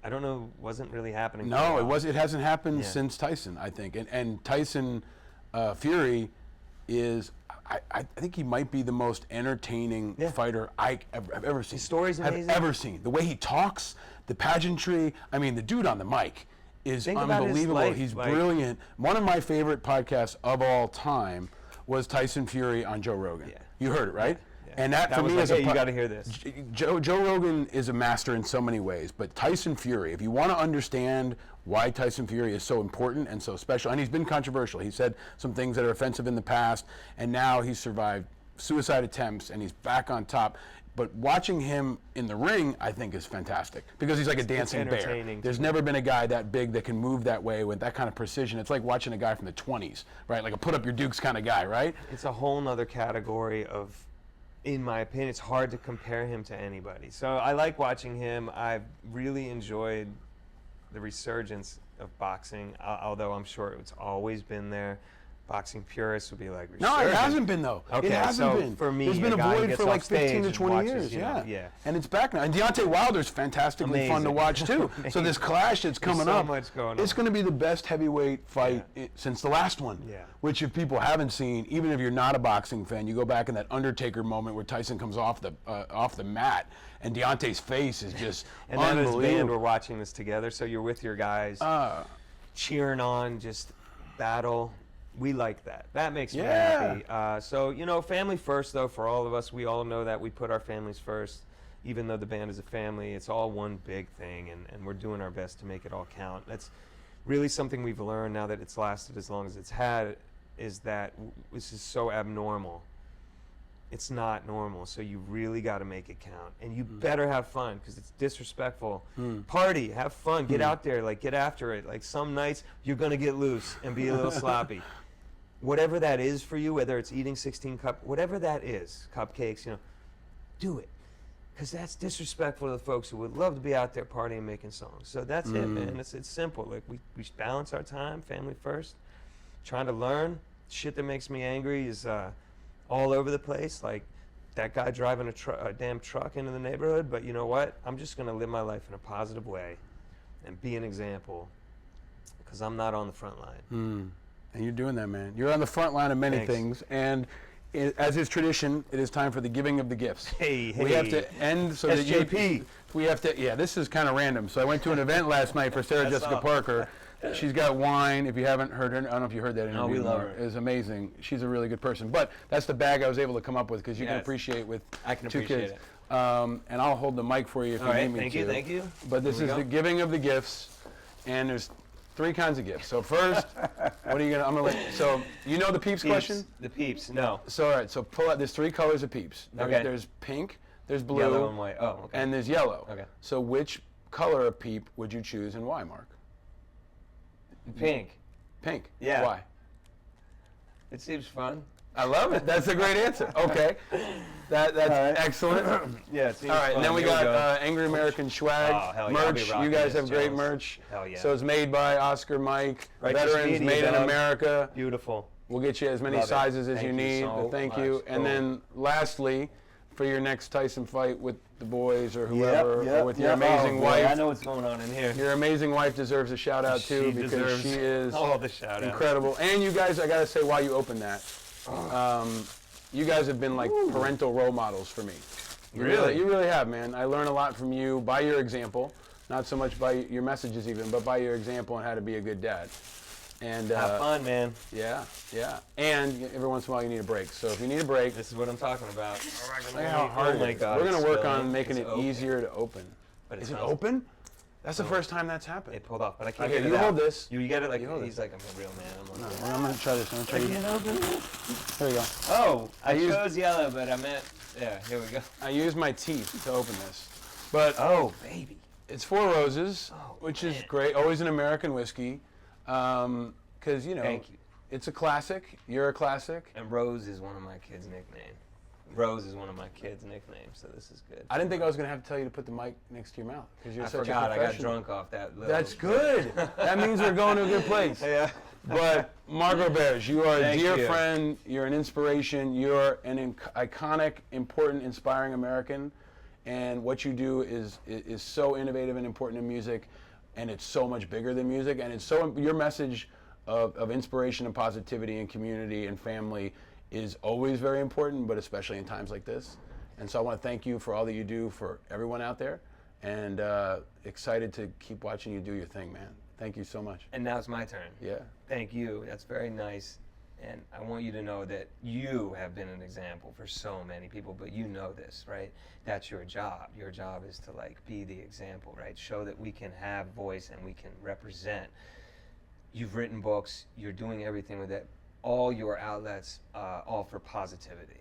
I don't know wasn't really happening. for a No, while. it hasn't happened Yeah. since Tyson, I think. And Tyson Fury is, I think he might be the most entertaining fighter I've ever seen. His story's amazing. I've ever seen. The way he talks, the pageantry. I mean, the dude on the mic is Think about his unbelievable. life, He's like- brilliant. One of my favorite podcasts of all time was Tyson Fury on Joe Rogan. Yeah. You heard it, right? Yeah. And that for was me like, is hey, you got to hear this. Joe Rogan is a master in so many ways, but Tyson Fury, if you want to understand why Tyson Fury is so important and so special, and he's been controversial. He said some things that are offensive in the past, and now he's survived suicide attempts, and he's back on top. But watching him in the ring, I think, is fantastic, because he's like a dancing bear. entertaining There's to never been a guy that big that can move that way with that kind of precision. It's like watching a guy from the 20s, right? Like a put-up-your-dukes kind of guy, right? It's a whole nother category of, in my opinion, it's hard to compare him to anybody. So I like watching him. I've really enjoyed the resurgence of boxing, although I'm sure it's always been there. boxing purists would be like, No, it hasn't been though. Okay, it hasn't so been. for me, there's been a a guy who void gets for like off stage 15 to and 20 watches, years. you know, Yeah. yeah. And it's back now. And Deontay Wilder's fantastically fun to Amazing. watch too. So this clash that's coming so up, much going it's on. going to be the best heavyweight fight since the last one. Yeah. Which if people haven't seen, even if you're not a boxing fan, you go back in that Undertaker moment where Tyson comes off the mat and Deontay's face is just And then as unbelievable. band, we're watching this together, so you're with your guys, cheering on, just battle. We like that. That makes me happy. So, you know, family first, though, for all of us. We all know that we put our families first. Even though the band is a family, it's all one big thing, and we're doing our best to make it all count. That's really something we've learned now that it's lasted as long as it's had, is that this is so abnormal. It's not normal, so you really got to make it count. And you better have fun, because it's disrespectful. Party, have fun, get out there, like get after it. Like some nights, you're going to get loose and be a little sloppy. Whatever that is for you, whether it's eating 16 whatever that is, cupcakes, you know, do it. Because that's disrespectful to the folks who would love to be out there partying, making songs. So that's it, man. It's simple. Like we balance our time, family first. Trying to learn. Shit that makes me angry is all over the place. Like that guy driving a damn truck into the neighborhood. But you know what? I'm just going to live my life in a positive way and be an example, because I'm not on the front line. And you're doing that, man. You're on the front line of many Thanks. things. And as is tradition, it is time for the giving of the gifts. Hey. We have to end so that SJP. we have to, yeah, this is kind of random. So I went to an event last night for Sarah Jessica Parker. She's got wine. If you haven't heard her, I don't know if you heard that interview. we love her. It's amazing. She's a really good person. But that's the bag I was able to come up with, because you can Yes. appreciate with I can two appreciate kids. it. And I'll hold the mic for you if All you right, need me thank to. you, thank you. But this Here we is go. the giving of the gifts, and there's 3 kinds of gifts. So first, what are you gonna? I'm gonna let. So you know the Peeps question? The Peeps, no. So all right. So pull out. There's 3 colors of Peeps. Okay. There's pink. There's blue. Yellow and white. Oh, okay. And there's yellow. Okay. So which color of Peep would you choose, and why, Mark? Pink. Pink. Yeah. Why? It seems fun. I love it. That's a great answer. Okay. That's excellent. Yeah, it seems All right, fun. and then we Here got Angry American swag, Oh, hell yeah, I'll be merch. rocking You guys this, have great Jones. merch. Hell yeah. So it's made by Oscar Mike, Righteous veterans, Media, made in dog. America. Beautiful. We'll get you as many Love it. sizes as Thank you you need. so Thank much. you. And Cool. then lastly, for your next Tyson fight with the boys or whoever, or with your amazing Oh, boy, wife. I know what's going on in here. Your amazing wife deserves a shout out too, She because deserves she is all the shout outs. incredible. And you guys, I gotta say, while you open that, you guys have been like parental role models for me. Really? You really have, man. I learn a lot from you by your example, not so much by your messages even, but by your example on how to be a good dad. And Have fun, man. yeah. And every once in a while you need a break. So if you need a break, This is what I'm talking about. look how hard Oh my it is. God, We're gonna it's work spilling. on making It's it open. easier to open. But it Is it smells- open? That's the first time that's happened. It pulled off, but I can't Okay, get it you out. hold this. You get it like, You hold he's like, I'm a real man. I'm like, Well, I'm gonna try this. I'm gonna try I you. can't open it. Here we go. Oh, I used- chose yellow, but I meant, yeah, here we go. I use my teeth to open this, but Oh, baby. it's 4 Roses, Oh, which is man. great. Always an American whiskey, because you know Thank you. it's a classic. You're a classic. And Rose is one of my kids' nicknames. Rose is one of my kids' nicknames, so this is good. I didn't think I was gonna have to tell you to put the mic next to your mouth because you're I such forgot. a I got professional. drunk off that. Little That's good. That means we're going to a good place. Yeah. But Marc Roberge, you are a Thank dear you. friend. You're an inspiration. You're an iconic, important, inspiring American, and what you do is so innovative and important in music, and it's so much bigger than music. And it's so your message of inspiration and positivity and community and family is always very important, but especially in times like this. And so I want to thank you for all that you do for everyone out there, and excited to keep watching you do your thing, man. Thank you so much. And now it's my turn. Yeah. Thank you. That's very nice. And I want you to know that you have been an example for so many people, but you know this, right? That's your job. Your job is to like be the example, right? Show that we can have voice and we can represent. You've written books. You're doing everything with it. All your outlets, all for positivity.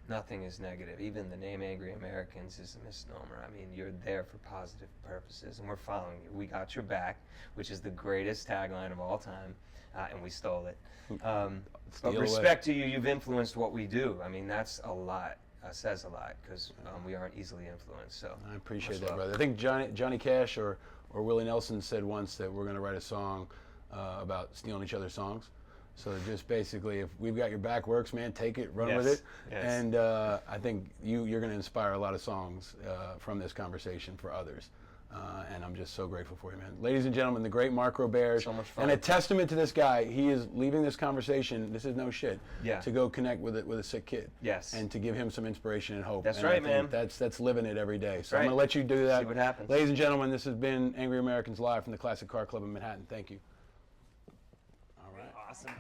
Nothing is negative. Even the name Angry Americans is a misnomer. I mean, you're there for positive purposes, and we're following you. We got your back, which is the greatest tagline of all time, and we stole it. But Steal respect to you, you've influenced what we do. I mean, that's a lot. Says a lot, because we aren't easily influenced. So I appreciate much that, love. brother. I think Johnny Cash or Willie Nelson said once that we're going to write a song about stealing each other's songs. So just basically, if we've got your back works, man, take it, run with Yes, it. yes. And I think you're going to inspire a lot of songs from this conversation for others. And I'm just so grateful for you, man. Ladies and gentlemen, the great Marc Roberge. So much fun. And a testament to this guy, he is leaving this conversation, this is no shit, Yeah. to go connect with a sick kid. Yes. And to give him some inspiration and hope. That's And I right, think man. That's living it every day. So Right. I'm going to let you do that. See what happens. Ladies and gentlemen, this has been Angry Americans Live from the Classic Car Club in Manhattan. Thank you. All right. Awesome.